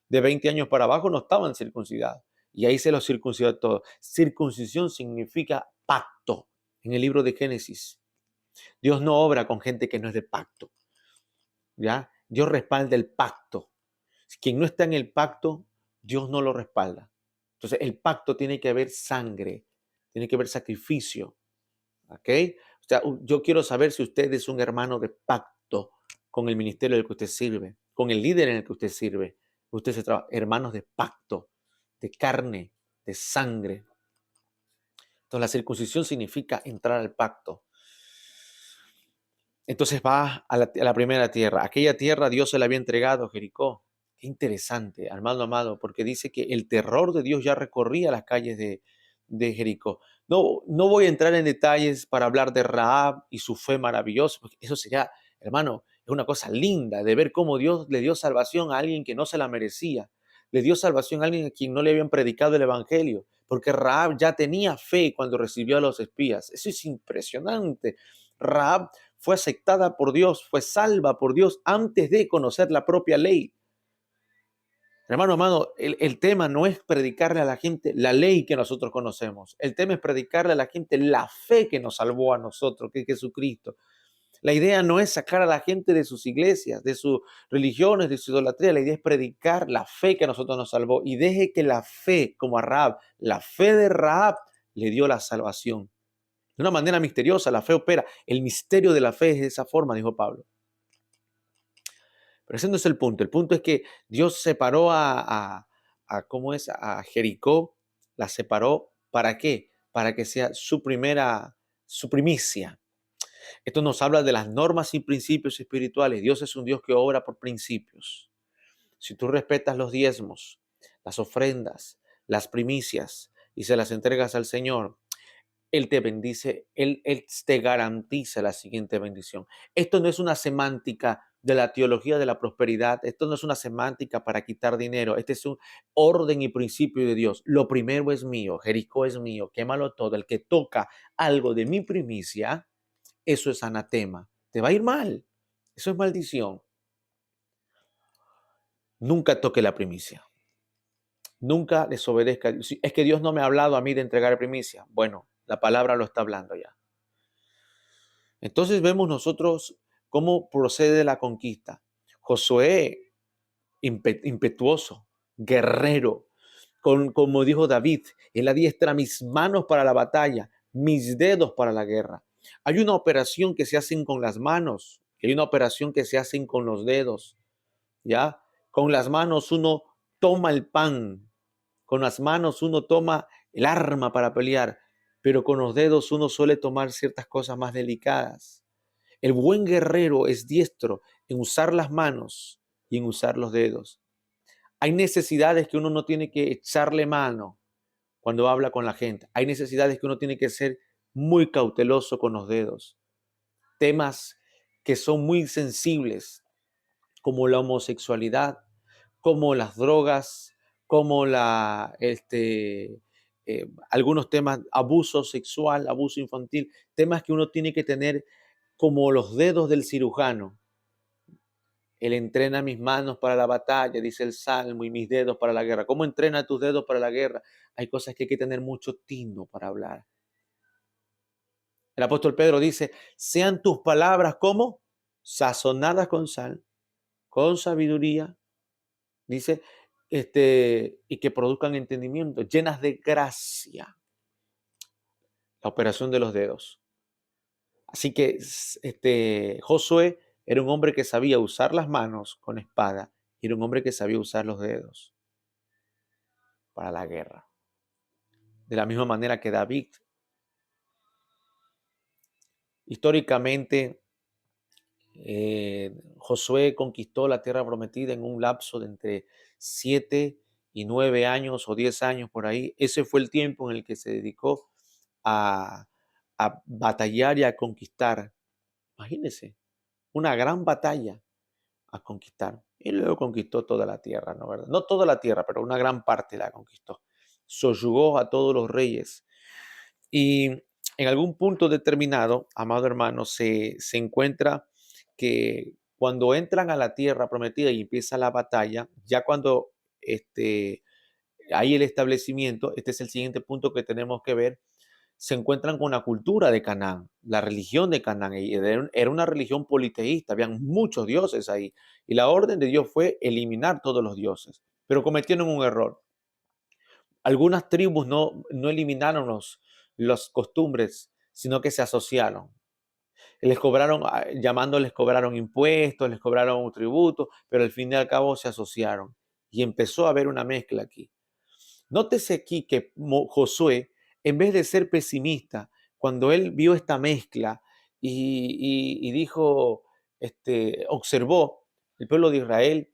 De 20 años para abajo no estaban circuncidados. Y ahí se los circuncidó a todos. Circuncisión significa pacto. En el libro de Génesis, Dios no obra con gente que no es de pacto. ¿Ya? Dios respalda el pacto. Quien no está en el pacto, Dios no lo respalda. Entonces, el pacto tiene que haber sangre, tiene que haber sacrificio. ¿Ok? O sea, yo quiero saber si usted es un hermano de pacto con el ministerio del que usted sirve, con el líder en el que usted sirve. Usted se trabaja, hermanos de pacto, de carne, de sangre. Entonces, la circuncisión significa entrar al pacto. Entonces va a la primera tierra. Aquella tierra Dios se la había entregado a Jericó. Qué interesante, hermano amado, porque dice que el terror de Dios ya recorría las calles de Jericó. No voy a entrar en detalles para hablar de Rahab y su fe maravillosa, porque eso sería, hermano, es una cosa linda de ver cómo Dios le dio salvación a alguien que no se la merecía. Le dio salvación a alguien a quien no le habían predicado el evangelio, porque Rahab ya tenía fe cuando recibió a los espías. Eso es impresionante. Rahab fue aceptada por Dios, fue salva por Dios antes de conocer la propia ley. Hermano amado, el tema no es predicarle a la gente la ley que nosotros conocemos. El tema es predicarle a la gente la fe que nos salvó a nosotros, que es Jesucristo. La idea no es sacar a la gente de sus iglesias, de sus religiones, de su idolatría. La idea es predicar la fe que a nosotros nos salvó. Y deje que la fe, como a Rahab, la fe de Rahab le dio la salvación. De una manera misteriosa, la fe opera. El misterio de la fe es de esa forma, dijo Pablo. Pero ese no es el punto. El punto es que Dios separó ¿cómo es? A Jericó, la separó. ¿Para qué? Para que sea su primicia. Esto nos habla de las normas y principios espirituales. Dios es un Dios que obra por principios. Si tú respetas los diezmos, las ofrendas, las primicias y se las entregas al Señor, Él te bendice, Él te garantiza la siguiente bendición. Esto no es una semántica de la teología de la prosperidad. Esto no es una semántica para quitar dinero. Este es un orden y principio de Dios. Lo primero es mío, Jericó es mío, quémalo todo. El que toca algo de mi primicia, eso es anatema. Te va a ir mal. Eso es maldición. Nunca toque la primicia. Nunca desobedezca. Es que Dios no me ha hablado a mí de entregar primicia. Bueno, la palabra lo está hablando ya. Entonces vemos nosotros cómo procede la conquista. Josué, impetuoso, guerrero, como dijo David, él adiestra mis manos para la batalla, mis dedos para la guerra. Hay una operación que se hacen con las manos, hay una operación que se hacen con los dedos, ¿ya? Con las manos uno toma el pan, con las manos uno toma el arma para pelear, pero con los dedos uno suele tomar ciertas cosas más delicadas. El buen guerrero es diestro en usar las manos y en usar los dedos. Hay necesidades que uno no tiene que echarle mano cuando habla con la gente. Hay necesidades que uno tiene que ser muy cauteloso con los dedos. Temas que son muy sensibles, como la homosexualidad, como las drogas, como algunos temas, abuso sexual, abuso infantil, temas que uno tiene que tener como los dedos del cirujano. Él entrena mis manos para la batalla, dice el Salmo, y mis dedos para la guerra. ¿Cómo entrena tus dedos para la guerra? Hay cosas que hay que tener mucho tino para hablar. El apóstol Pedro dice, sean tus palabras como sazonadas con sal, con sabiduría, dice, y que produzcan entendimiento, llenas de gracia. La operación de los dedos. Así que Josué era un hombre que sabía usar las manos con espada y era un hombre que sabía usar los dedos para la guerra. De la misma manera que David. Históricamente, Josué conquistó la tierra prometida en un lapso de entre 7 y 9 años o 10 años por ahí. Ese fue el tiempo en el que se dedicó a, a batallar y a conquistar. Imagínense, una gran batalla a conquistar. Y luego conquistó toda la tierra, ¿no? ¿Verdad? No toda la tierra, pero una gran parte la conquistó. Soyugó a todos los reyes. Y en algún punto determinado, amado hermano, se encuentra que cuando entran a la tierra prometida y empieza la batalla, ya cuando hay el establecimiento, este es el siguiente punto que tenemos que ver, se encuentran con la cultura de Canaán, la religión de Canaán. Era una religión politeísta, habían muchos dioses ahí. Y la orden de Dios fue eliminar todos los dioses. Pero cometieron un error. Algunas tribus no eliminaron las costumbres, sino que se asociaron. Les cobraron, llamándoles, cobraron impuestos, les cobraron un tributo, pero al fin y al cabo se asociaron. Y empezó a haber una mezcla aquí. Nótese aquí que Josué, en vez de ser pesimista, cuando él vio esta mezcla y dijo, observó el pueblo de Israel,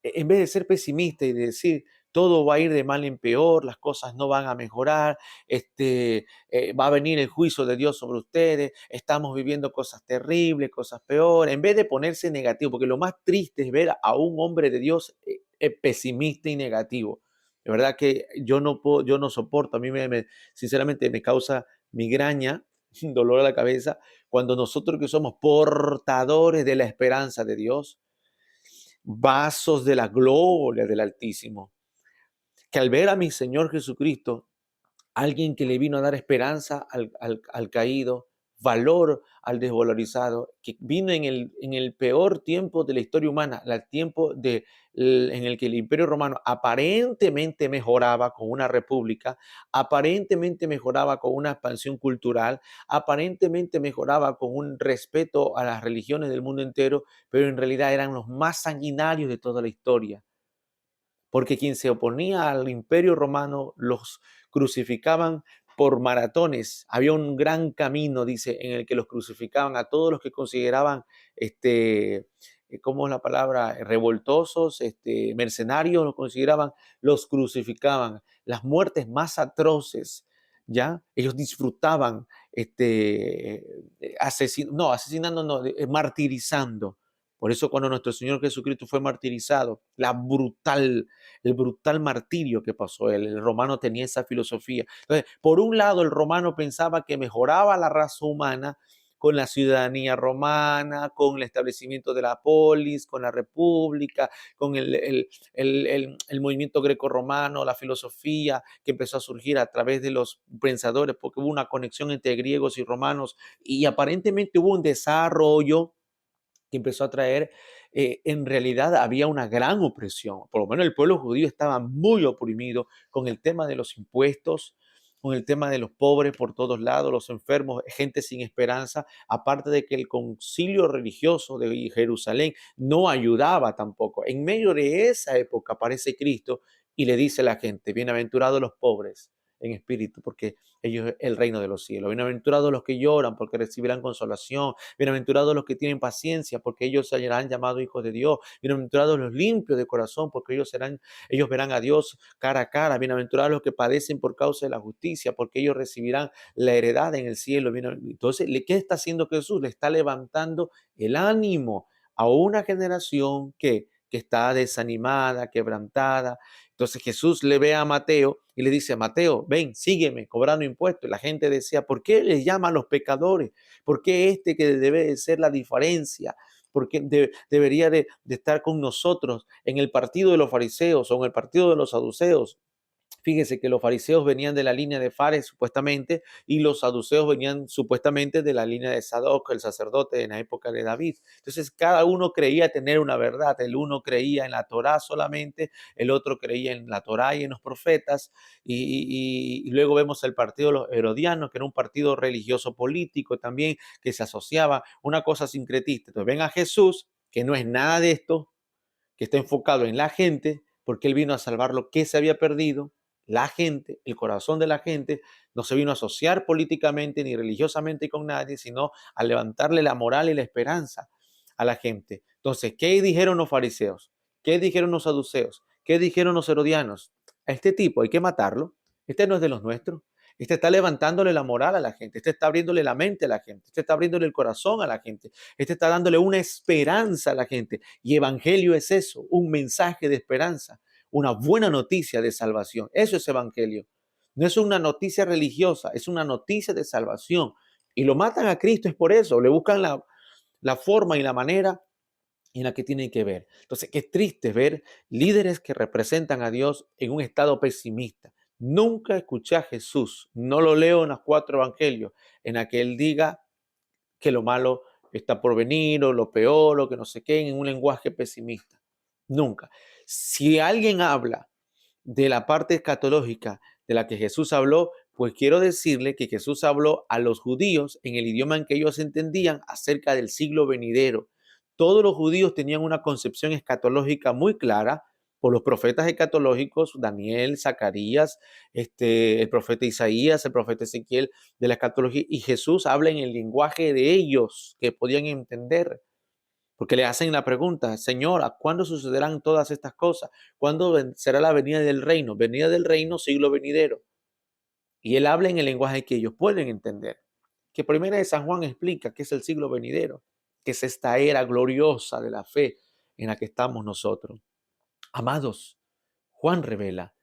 en vez de ser pesimista y de decir todo va a ir de mal en peor, las cosas no van a mejorar, va a venir el juicio de Dios sobre ustedes, estamos viviendo cosas terribles, cosas peores, en vez de ponerse negativo, porque lo más triste es ver a un hombre de Dios pesimista y negativo. De verdad que yo no puedo, yo no soporto, a mí sinceramente me causa migraña, dolor a la cabeza, cuando nosotros que somos portadores de la esperanza de Dios, vasos de la gloria del Altísimo, que al ver a mi Señor Jesucristo, alguien que le vino a dar esperanza al caído, valor al desvalorizado, que vino en el peor tiempo de la historia humana, el tiempo en el que el Imperio Romano aparentemente mejoraba con una república, aparentemente mejoraba con una expansión cultural, aparentemente mejoraba con un respeto a las religiones del mundo entero, pero en realidad eran los más sanguinarios de toda la historia, porque quien se oponía al Imperio Romano los crucificaban por maratones. Había un gran camino, dice, en el que los crucificaban a todos los que consideraban, ¿cómo es la palabra? Revoltosos, mercenarios, los consideraban, los crucificaban. Las muertes más atroces, ¿ya? Ellos disfrutaban, asesinando, no, martirizando. Por eso cuando nuestro Señor Jesucristo fue martirizado, el brutal martirio que pasó él, el romano tenía esa filosofía. Entonces, por un lado, el romano pensaba que mejoraba la raza humana con la ciudadanía romana, con el establecimiento de la polis, con la república, con el movimiento greco-romano, la filosofía que empezó a surgir a través de los pensadores, porque hubo una conexión entre griegos y romanos y aparentemente hubo un desarrollo que empezó a traer, en realidad había una gran opresión. Por lo menos el pueblo judío estaba muy oprimido con el tema de los impuestos, con el tema de los pobres por todos lados, los enfermos, gente sin esperanza, aparte de que el concilio religioso de Jerusalén no ayudaba tampoco. En medio de esa época aparece Cristo y le dice a la gente, bienaventurados los pobres en espíritu, porque ellos es el reino de los cielos. Bienaventurados los que lloran, porque recibirán consolación. Bienaventurados los que tienen paciencia, porque ellos serán llamados hijos de Dios. Bienaventurados los limpios de corazón, porque ellos verán a Dios cara a cara. Bienaventurados los que padecen por causa de la justicia, porque ellos recibirán la heredad en el cielo. Entonces, ¿qué está haciendo Jesús? Le está levantando el ánimo a una generación que está desanimada, quebrantada. Entonces Jesús le ve a Mateo y le dice, Mateo, ven, sígueme, cobrando impuestos. Y la gente decía, ¿por qué les llama a los pecadores? ¿Por qué este que debe de ser la diferencia? ¿Por qué debería de estar con nosotros en el partido de los fariseos o en el partido de los saduceos? Fíjese que los fariseos venían de la línea de Fares, supuestamente, y los saduceos venían supuestamente de la línea de Sadoc, el sacerdote en la época de David. Entonces, cada uno creía tener una verdad. El uno creía en la Torá solamente, el otro creía en la Torá y en los profetas. Y luego vemos el partido de los herodianos, que era un partido religioso político también, que se asociaba una cosa sincretista. Entonces, ven a Jesús, que no es nada de esto, que está enfocado en la gente, porque Él vino a salvar lo que se había perdido. La gente, el corazón de la gente, no se vino a asociar políticamente ni religiosamente con nadie, sino a levantarle la moral y la esperanza a la gente. Entonces, ¿qué dijeron los fariseos? ¿Qué dijeron los saduceos? ¿Qué dijeron los herodianos? A este tipo hay que matarlo. Este no es de los nuestros. Este está levantándole la moral a la gente. Este está abriéndole la mente a la gente. Este está abriéndole el corazón a la gente. Este está dándole una esperanza a la gente. Y evangelio es eso, un mensaje de esperanza, una buena noticia de salvación. Eso es evangelio. No es una noticia religiosa, es una noticia de salvación. Y lo matan a Cristo es por eso. Le buscan la forma y la manera en la que tienen que ver. Entonces, qué triste ver líderes que representan a Dios en un estado pesimista. Nunca escuché a Jesús, no lo leo en los 4 evangelios, en la que Él diga que lo malo está por venir o lo peor o que no sé qué, en un lenguaje pesimista. Nunca. Si alguien habla de la parte escatológica de la que Jesús habló, pues quiero decirle que Jesús habló a los judíos en el idioma en que ellos entendían acerca del siglo venidero. Todos los judíos tenían una concepción escatológica muy clara por los profetas escatológicos, Daniel, Zacarías, el profeta Isaías, el profeta Ezequiel, de la escatología, y Jesús habla en el lenguaje de ellos que podían entender. Porque le hacen la pregunta, Señor, ¿a cuándo sucederán todas estas cosas? ¿Cuándo será la venida del reino? Venida del reino, siglo venidero. Y él habla en el lenguaje que ellos pueden entender. Que Primera de San Juan explica que es el siglo venidero, que es esta era gloriosa de la fe en la que estamos nosotros. Amados, Juan revela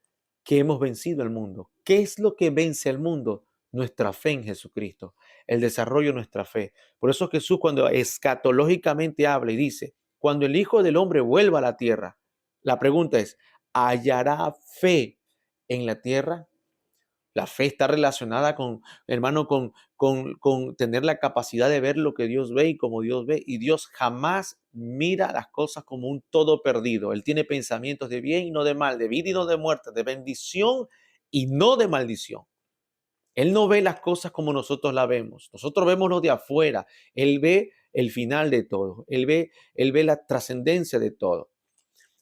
que hemos vencido el mundo. ¿Qué es lo que vence al mundo? Nuestra fe en Jesucristo, el desarrollo de nuestra fe. Por eso Jesús cuando escatológicamente habla y dice, cuando el Hijo del Hombre vuelva a la tierra, la pregunta es, ¿hallará fe en la tierra? La fe está relacionada con, hermano, con tener la capacidad de ver lo que Dios ve y como Dios ve. Y Dios jamás mira las cosas como un todo perdido. Él tiene pensamientos de bien y no de mal, de vida y no de muerte, de bendición y no de maldición. Él no ve las cosas como nosotros las vemos. Nosotros vemos lo de afuera. Él ve el final de todo. Él ve la trascendencia de todo.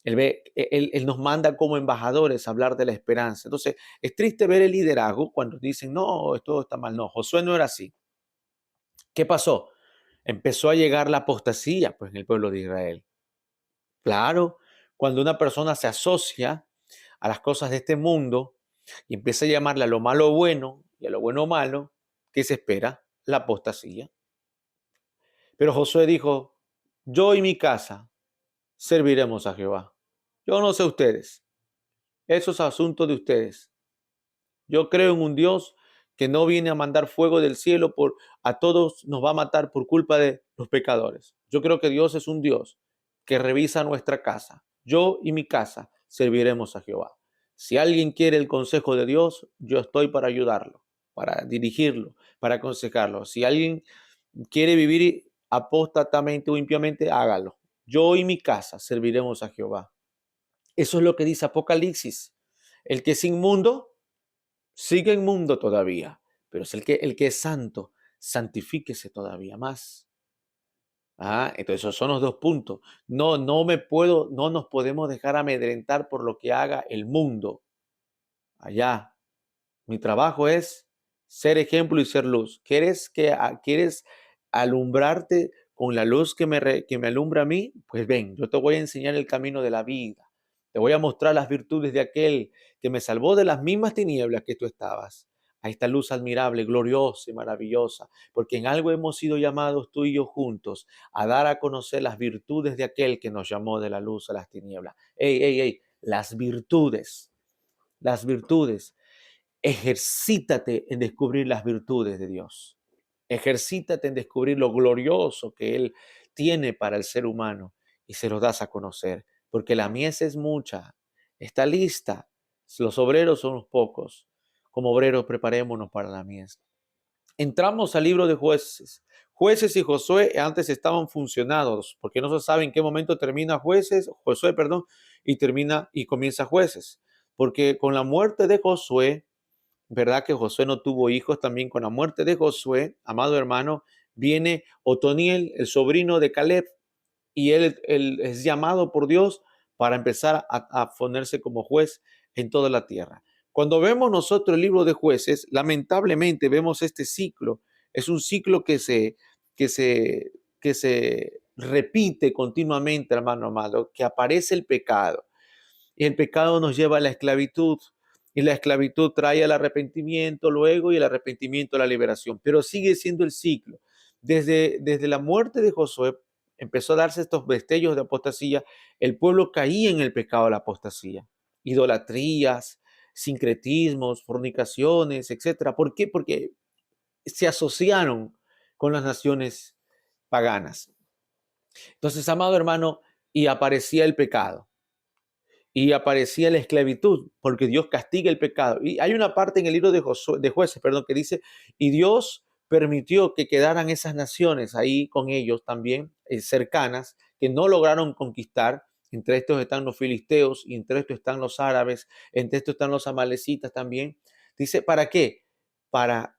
Él nos manda como embajadores a hablar de la esperanza. Entonces, es triste ver el liderazgo cuando dicen, no, esto está mal. No, Josué no era así. ¿Qué pasó? Empezó a llegar la apostasía pues, en el pueblo de Israel. Claro, cuando una persona se asocia a las cosas de este mundo y empieza a llamarle a lo malo bueno y a lo bueno malo, ¿qué se espera? La apostasía. Pero Josué dijo, yo y mi casa serviremos a Jehová. Yo no sé ustedes. Eso es asunto de ustedes. Yo creo en un Dios que no viene a mandar fuego del cielo a todos nos va a matar por culpa de los pecadores. Yo creo que Dios es un Dios que revisa nuestra casa. Yo y mi casa serviremos a Jehová. Si alguien quiere el consejo de Dios, yo estoy para ayudarlo, para dirigirlo, para aconsejarlo. Si alguien quiere vivir apóstatamente o impíamente, hágalo. Yo y mi casa serviremos a Jehová. Eso es lo que dice Apocalipsis. El que es inmundo, sigue inmundo todavía, pero es el que es santo, santifíquese todavía más. Entonces esos son los dos puntos. No nos podemos dejar amedrentar por lo que haga el mundo. Allá, mi trabajo es ser ejemplo y ser luz. ¿Quieres alumbrarte con la luz que me alumbra a mí? Pues ven, yo te voy a enseñar el camino de la vida. Te voy a mostrar las virtudes de aquel que me salvó de las mismas tinieblas que tú estabas. A esta luz admirable, gloriosa y maravillosa, porque en algo hemos sido llamados tú y yo juntos a dar a conocer las virtudes de aquel que nos llamó de la luz a las tinieblas. ¡Ey, ey, ey! Las virtudes, las virtudes. Ejercítate en descubrir las virtudes de Dios. Ejercítate en descubrir lo glorioso que Él tiene para el ser humano y se lo das a conocer, porque la mies es mucha, está lista, los obreros son los pocos. Como obreros preparémonos para la mies. Entramos al libro de Jueces. Jueces y Josué antes estaban funcionados, porque no se sabe en qué momento termina Josué, y comienza Jueces. Porque con la muerte de Josué, ¿verdad que Josué no tuvo hijos? También con la muerte de Josué, amado hermano, viene Otoniel, el sobrino de Caleb, y él es llamado por Dios para empezar a ponerse como juez en toda la tierra. Cuando vemos nosotros el libro de Jueces, lamentablemente vemos este ciclo. Es un ciclo que se, que se repite continuamente, hermano amado, que aparece el pecado. Y el pecado nos lleva a la esclavitud. Y la esclavitud trae al arrepentimiento luego y el arrepentimiento a la liberación. Pero sigue siendo el ciclo. Desde la muerte de Josué empezó a darse estos destellos de apostasía. El pueblo caía en el pecado de la apostasía. Idolatrías, sincretismos, fornicaciones, etcétera. ¿Por qué? Porque se asociaron con las naciones paganas. Entonces, amado hermano, y aparecía el pecado. Y aparecía la esclavitud, porque Dios castiga el pecado. Y hay una parte en el libro de Jueces, que dice, y Dios permitió que quedaran esas naciones ahí con ellos también, cercanas, que no lograron conquistar. Entre estos están los filisteos, y entre estos están los árabes, entre estos están los amalecitas también. Dice, ¿para qué? Para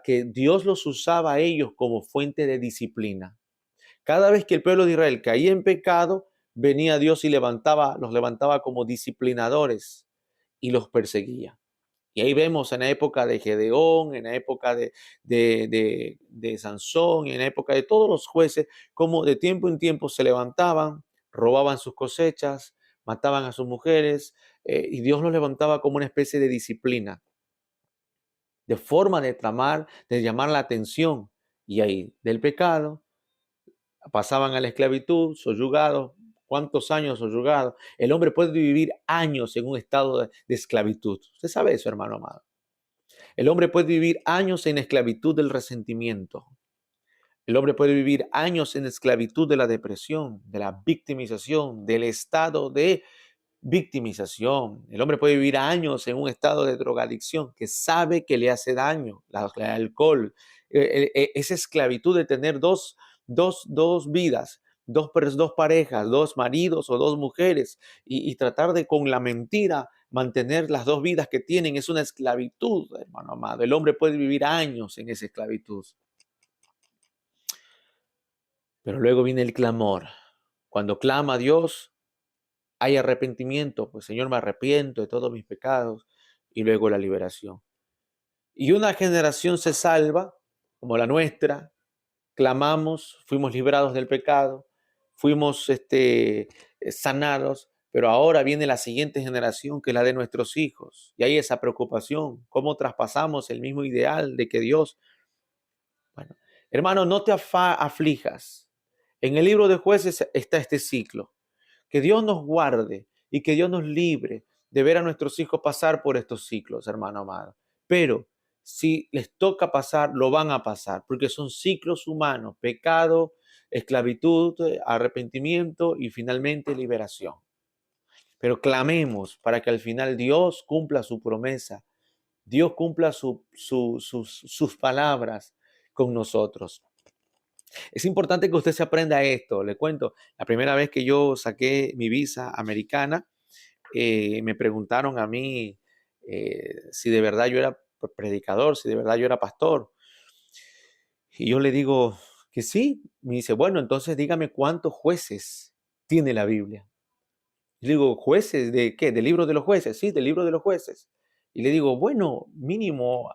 que Dios los usaba a ellos como fuente de disciplina. Cada vez que el pueblo de Israel caía en pecado, venía Dios y los levantaba como disciplinadores y los perseguía. Y ahí vemos en la época de Gedeón, en la época de Sansón, en la época de todos los jueces, como de tiempo en tiempo se levantaban, robaban sus cosechas, mataban a sus mujeres, y Dios los levantaba como una especie de disciplina, de forma de tramar, de llamar la atención. Y ahí, del pecado, pasaban a la esclavitud, soyugados. ¿Cuántos años soyugados? El hombre puede vivir años en un estado de esclavitud. Usted sabe eso, hermano amado. El hombre puede vivir años en esclavitud del resentimiento. El hombre puede vivir años en esclavitud de la depresión, de la victimización, del estado de victimización. El hombre puede vivir años en un estado de drogadicción que sabe que le hace daño, el alcohol. Esa esclavitud de tener dos vidas, dos parejas, dos maridos o dos mujeres y tratar de con la mentira mantener las dos vidas que tienen es una esclavitud, hermano amado. El hombre puede vivir años en esa esclavitud. Pero luego viene el clamor. Cuando clama a Dios, hay arrepentimiento, pues Señor, me arrepiento de todos mis pecados, y luego la liberación. Y una generación se salva, como la nuestra, clamamos, fuimos librados del pecado, fuimos sanados, pero ahora viene la siguiente generación, que es la de nuestros hijos, y hay esa preocupación, cómo traspasamos el mismo ideal de que Dios, bueno, hermano, no te aflijas. En el libro de Jueces está este ciclo. Que Dios nos guarde y que Dios nos libre de ver a nuestros hijos pasar por estos ciclos, hermano amado. Pero si les toca pasar, lo van a pasar, porque son ciclos humanos, pecado, esclavitud, arrepentimiento y finalmente liberación. Pero clamemos para que al final Dios cumpla su promesa, Dios cumpla sus palabras con nosotros. Es importante que usted se aprenda esto. Le cuento, la primera vez que yo saqué mi visa americana, me preguntaron a mí si de verdad yo era predicador, si de verdad yo era pastor. Y yo le digo que sí. Me dice, bueno, entonces dígame cuántos jueces tiene la Biblia. Y le digo, ¿jueces de qué? ¿Del libro de los jueces? Sí, del libro de los jueces. Y le digo, bueno, mínimo,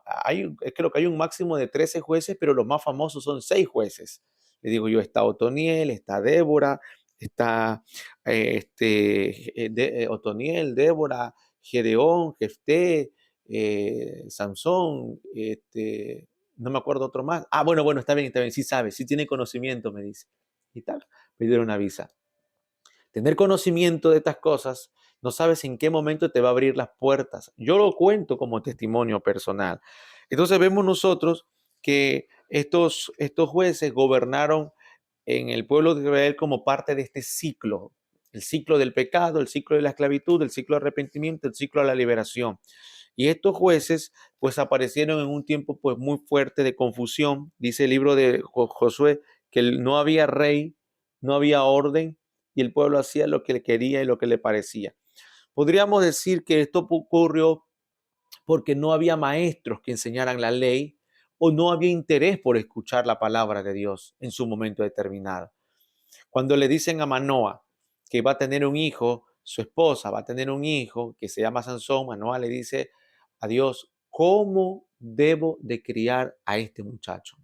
creo que hay un máximo de 13 jueces, pero los más famosos son 6 jueces. Le digo yo, está Otoniel, está Débora, está Otoniel, Débora, Gedeón, Jefté, Sansón, no me acuerdo otro más. Ah, bueno, está bien, sí sabe, sí tiene conocimiento, me dice. Y tal, me dieron una visa. Tener conocimiento de estas cosas, no sabes en qué momento te va a abrir las puertas. Yo lo cuento como testimonio personal. Entonces vemos nosotros que estos jueces gobernaron en el pueblo de Israel como parte de este ciclo, el ciclo del pecado, el ciclo de la esclavitud, el ciclo de arrepentimiento, el ciclo de la liberación. Y estos jueces pues aparecieron en un tiempo pues muy fuerte de confusión. Dice el libro de Josué que no había rey, no había orden y el pueblo hacía lo que le quería y lo que le parecía. Podríamos decir que esto ocurrió porque no había maestros que enseñaran la ley o no había interés por escuchar la palabra de Dios en su momento determinado. Cuando le dicen a Manoa que va a tener un hijo, su esposa va a tener un hijo que se llama Sansón, Manoa le dice a Dios, ¿cómo debo de criar a este muchacho?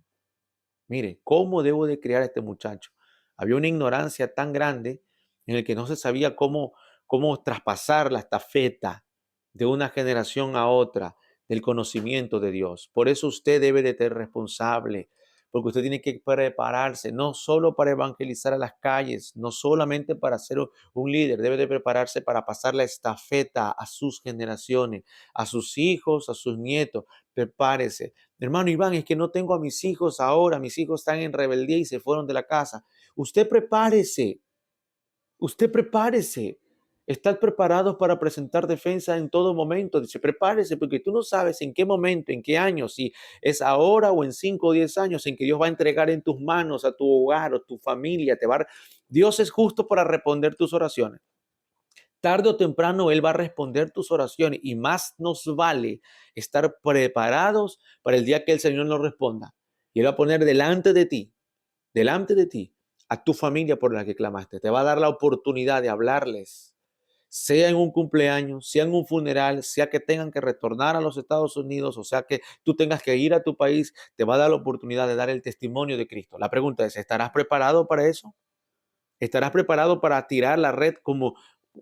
Mire, ¿cómo debo de criar a este muchacho? Había una ignorancia tan grande en el que no se sabía cómo traspasar la estafeta de una generación a otra del conocimiento de Dios. Por eso usted debe de ser responsable, porque usted tiene que prepararse no solo para evangelizar a las calles, no solamente para ser un líder, debe de prepararse para pasar la estafeta a sus generaciones, a sus hijos, a sus nietos. Prepárese. Hermano Iván, es que no tengo a mis hijos ahora, mis hijos están en rebeldía y se fueron de la casa. Usted prepárese, usted prepárese. Estás preparado para presentar defensa en todo momento. Dice, prepárese porque tú no sabes en qué momento, en qué año, si es ahora o en 5 o 10 años en que Dios va a entregar en tus manos a tu hogar o tu familia. Dios es justo para responder tus oraciones. Tarde o temprano Él va a responder tus oraciones y más nos vale estar preparados para el día que el Señor nos responda. Y Él va a poner delante de ti, a tu familia por la que clamaste. Te va a dar la oportunidad de hablarles, sea en un cumpleaños, sea en un funeral, sea que tengan que retornar a los Estados Unidos, o sea que tú tengas que ir a tu país, te va a dar la oportunidad de dar el testimonio de Cristo. La pregunta es, ¿estarás preparado para eso? ¿Estarás preparado para tirar la red como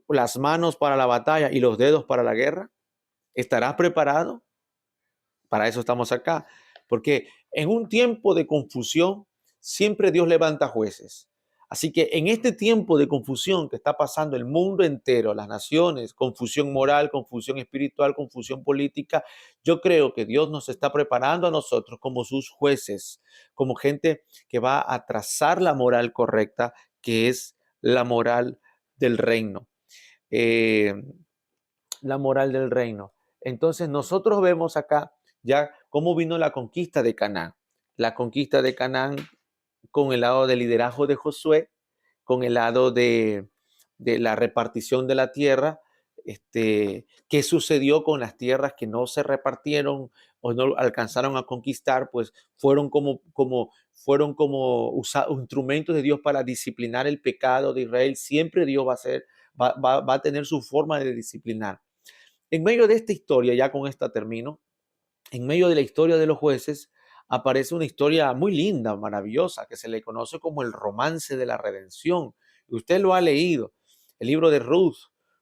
las manos para la batalla y los dedos para la guerra? ¿Estarás preparado? Para eso estamos acá. Porque en un tiempo de confusión, siempre Dios levanta jueces. Así que en este tiempo de confusión que está pasando el mundo entero, las naciones, confusión moral, confusión espiritual, confusión política, yo creo que Dios nos está preparando a nosotros como sus jueces, como gente que va a trazar la moral correcta, que es la moral del reino. Eh, la moral del reino. Entonces nosotros vemos acá ya cómo vino la conquista de Canaán. La conquista de Canaán con el lado del liderazgo de Josué, con el lado de la repartición de la tierra, qué sucedió con las tierras que no se repartieron o no alcanzaron a conquistar, pues fueron como instrumentos de Dios para disciplinar el pecado de Israel. Siempre Dios va a tener su forma de disciplinar. En medio de esta historia, ya con esta termino, en medio de la historia de los jueces, aparece una historia muy linda, maravillosa, que se le conoce como el romance de la redención. Usted lo ha leído, el libro de Ruth.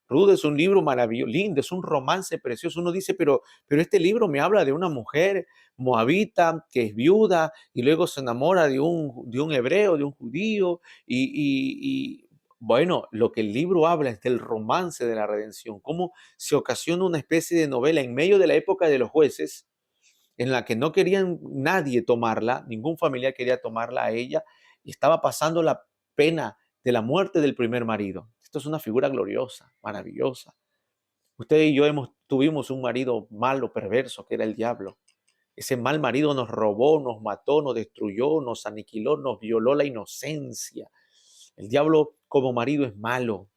Ruth es un libro maravilloso, lindo, es un romance precioso. Uno dice, pero este libro me habla de una mujer moabita que es viuda y luego se enamora de un hebreo, de un judío. Y bueno, lo que el libro habla es del romance de la redención, cómo se ocasiona una especie de novela en medio de la época de los jueces en la que no querían nadie tomarla, ningún familiar quería tomarla a ella, y estaba pasando la pena de la muerte del primer marido. Esto es una figura gloriosa, maravillosa. Usted y yo tuvimos un marido malo, perverso, que era el diablo. Ese mal marido nos robó, nos mató, nos destruyó, nos aniquiló, nos violó la inocencia. El diablo como marido es malo.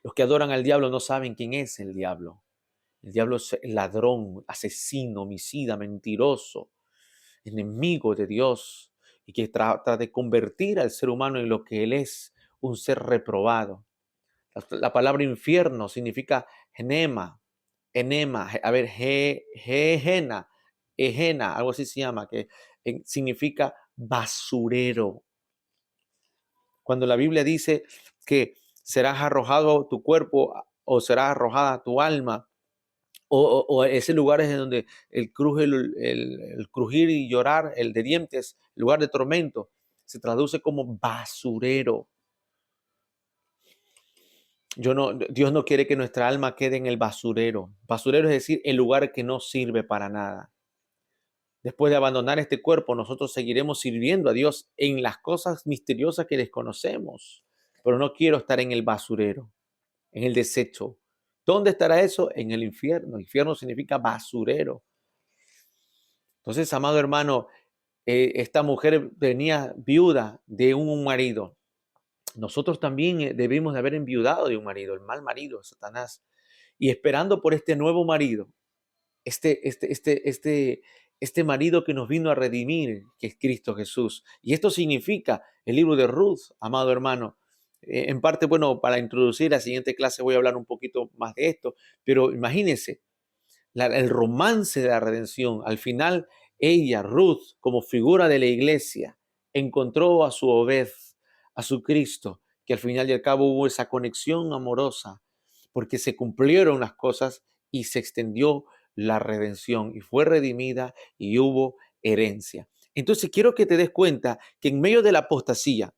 Los que adoran al diablo no saben quién es el diablo. El diablo es ladrón, asesino, homicida, mentiroso, enemigo de Dios y que trata de convertir al ser humano en lo que él es, un ser reprobado. La palabra infierno significa enema, a ver, ejena, algo así se llama, que significa basurero. Cuando la Biblia dice que serás arrojado tu cuerpo o será arrojada tu alma, o ese lugar es en donde el crujir y llorar, el de dientes, lugar de tormento, se traduce como basurero. Dios no quiere que nuestra alma quede en el basurero. Basurero es decir, el lugar que no sirve para nada. Después de abandonar este cuerpo, nosotros seguiremos sirviendo a Dios en las cosas misteriosas que desconocemos. Pero no quiero estar en el basurero, en el desecho. ¿Dónde estará eso? En el infierno. Infierno significa basurero. Entonces, amado hermano, esta mujer venía viuda de un marido. Nosotros también debimos de haber enviudado de un marido, el mal marido, Satanás, y esperando por este nuevo marido, este marido que nos vino a redimir, que es Cristo Jesús. Y esto significa el libro de Ruth, amado hermano. En parte, bueno, para introducir la siguiente clase voy a hablar un poquito más de esto, pero imagínense, el romance de la redención. Al final, ella, Ruth, como figura de la iglesia, encontró a su Obed, a su Cristo, que al final y al cabo hubo esa conexión amorosa, porque se cumplieron las cosas y se extendió la redención y fue redimida y hubo herencia. Entonces quiero que te des cuenta que en medio de la apostasía,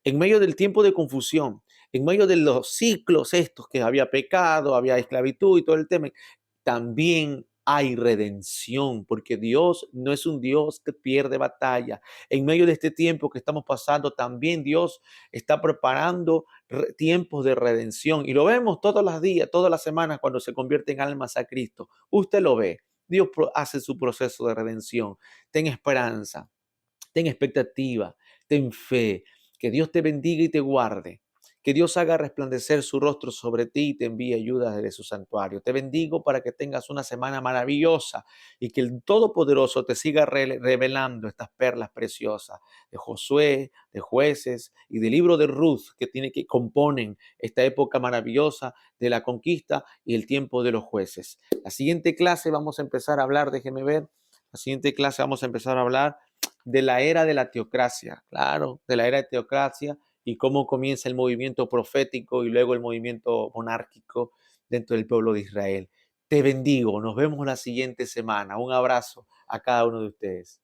en medio del tiempo de confusión, en medio de los ciclos estos que había pecado, había esclavitud y todo el tema, también hay redención, porque Dios no es un Dios que pierde batalla. En medio de este tiempo que estamos pasando, también Dios está preparando tiempos de redención. Y lo vemos todos los días, todas las semanas, cuando se convierten almas a Cristo. Usted lo ve. Dios hace su proceso de redención. Ten esperanza, ten expectativa, ten fe. Que Dios te bendiga y te guarde. Que Dios haga resplandecer su rostro sobre ti y te envíe ayuda desde su santuario. Te bendigo para que tengas una semana maravillosa y que el Todopoderoso te siga revelando estas perlas preciosas de Josué, de Jueces y del libro de Ruth que componen esta época maravillosa de la conquista y el tiempo de los jueces. La siguiente clase vamos a empezar a hablar, déjeme ver, la siguiente clase vamos a empezar a hablar de la era de la teocracia, claro, de la era de teocracia y cómo comienza el movimiento profético y luego el movimiento monárquico dentro del pueblo de Israel. Te bendigo, nos vemos la siguiente semana. Un abrazo a cada uno de ustedes.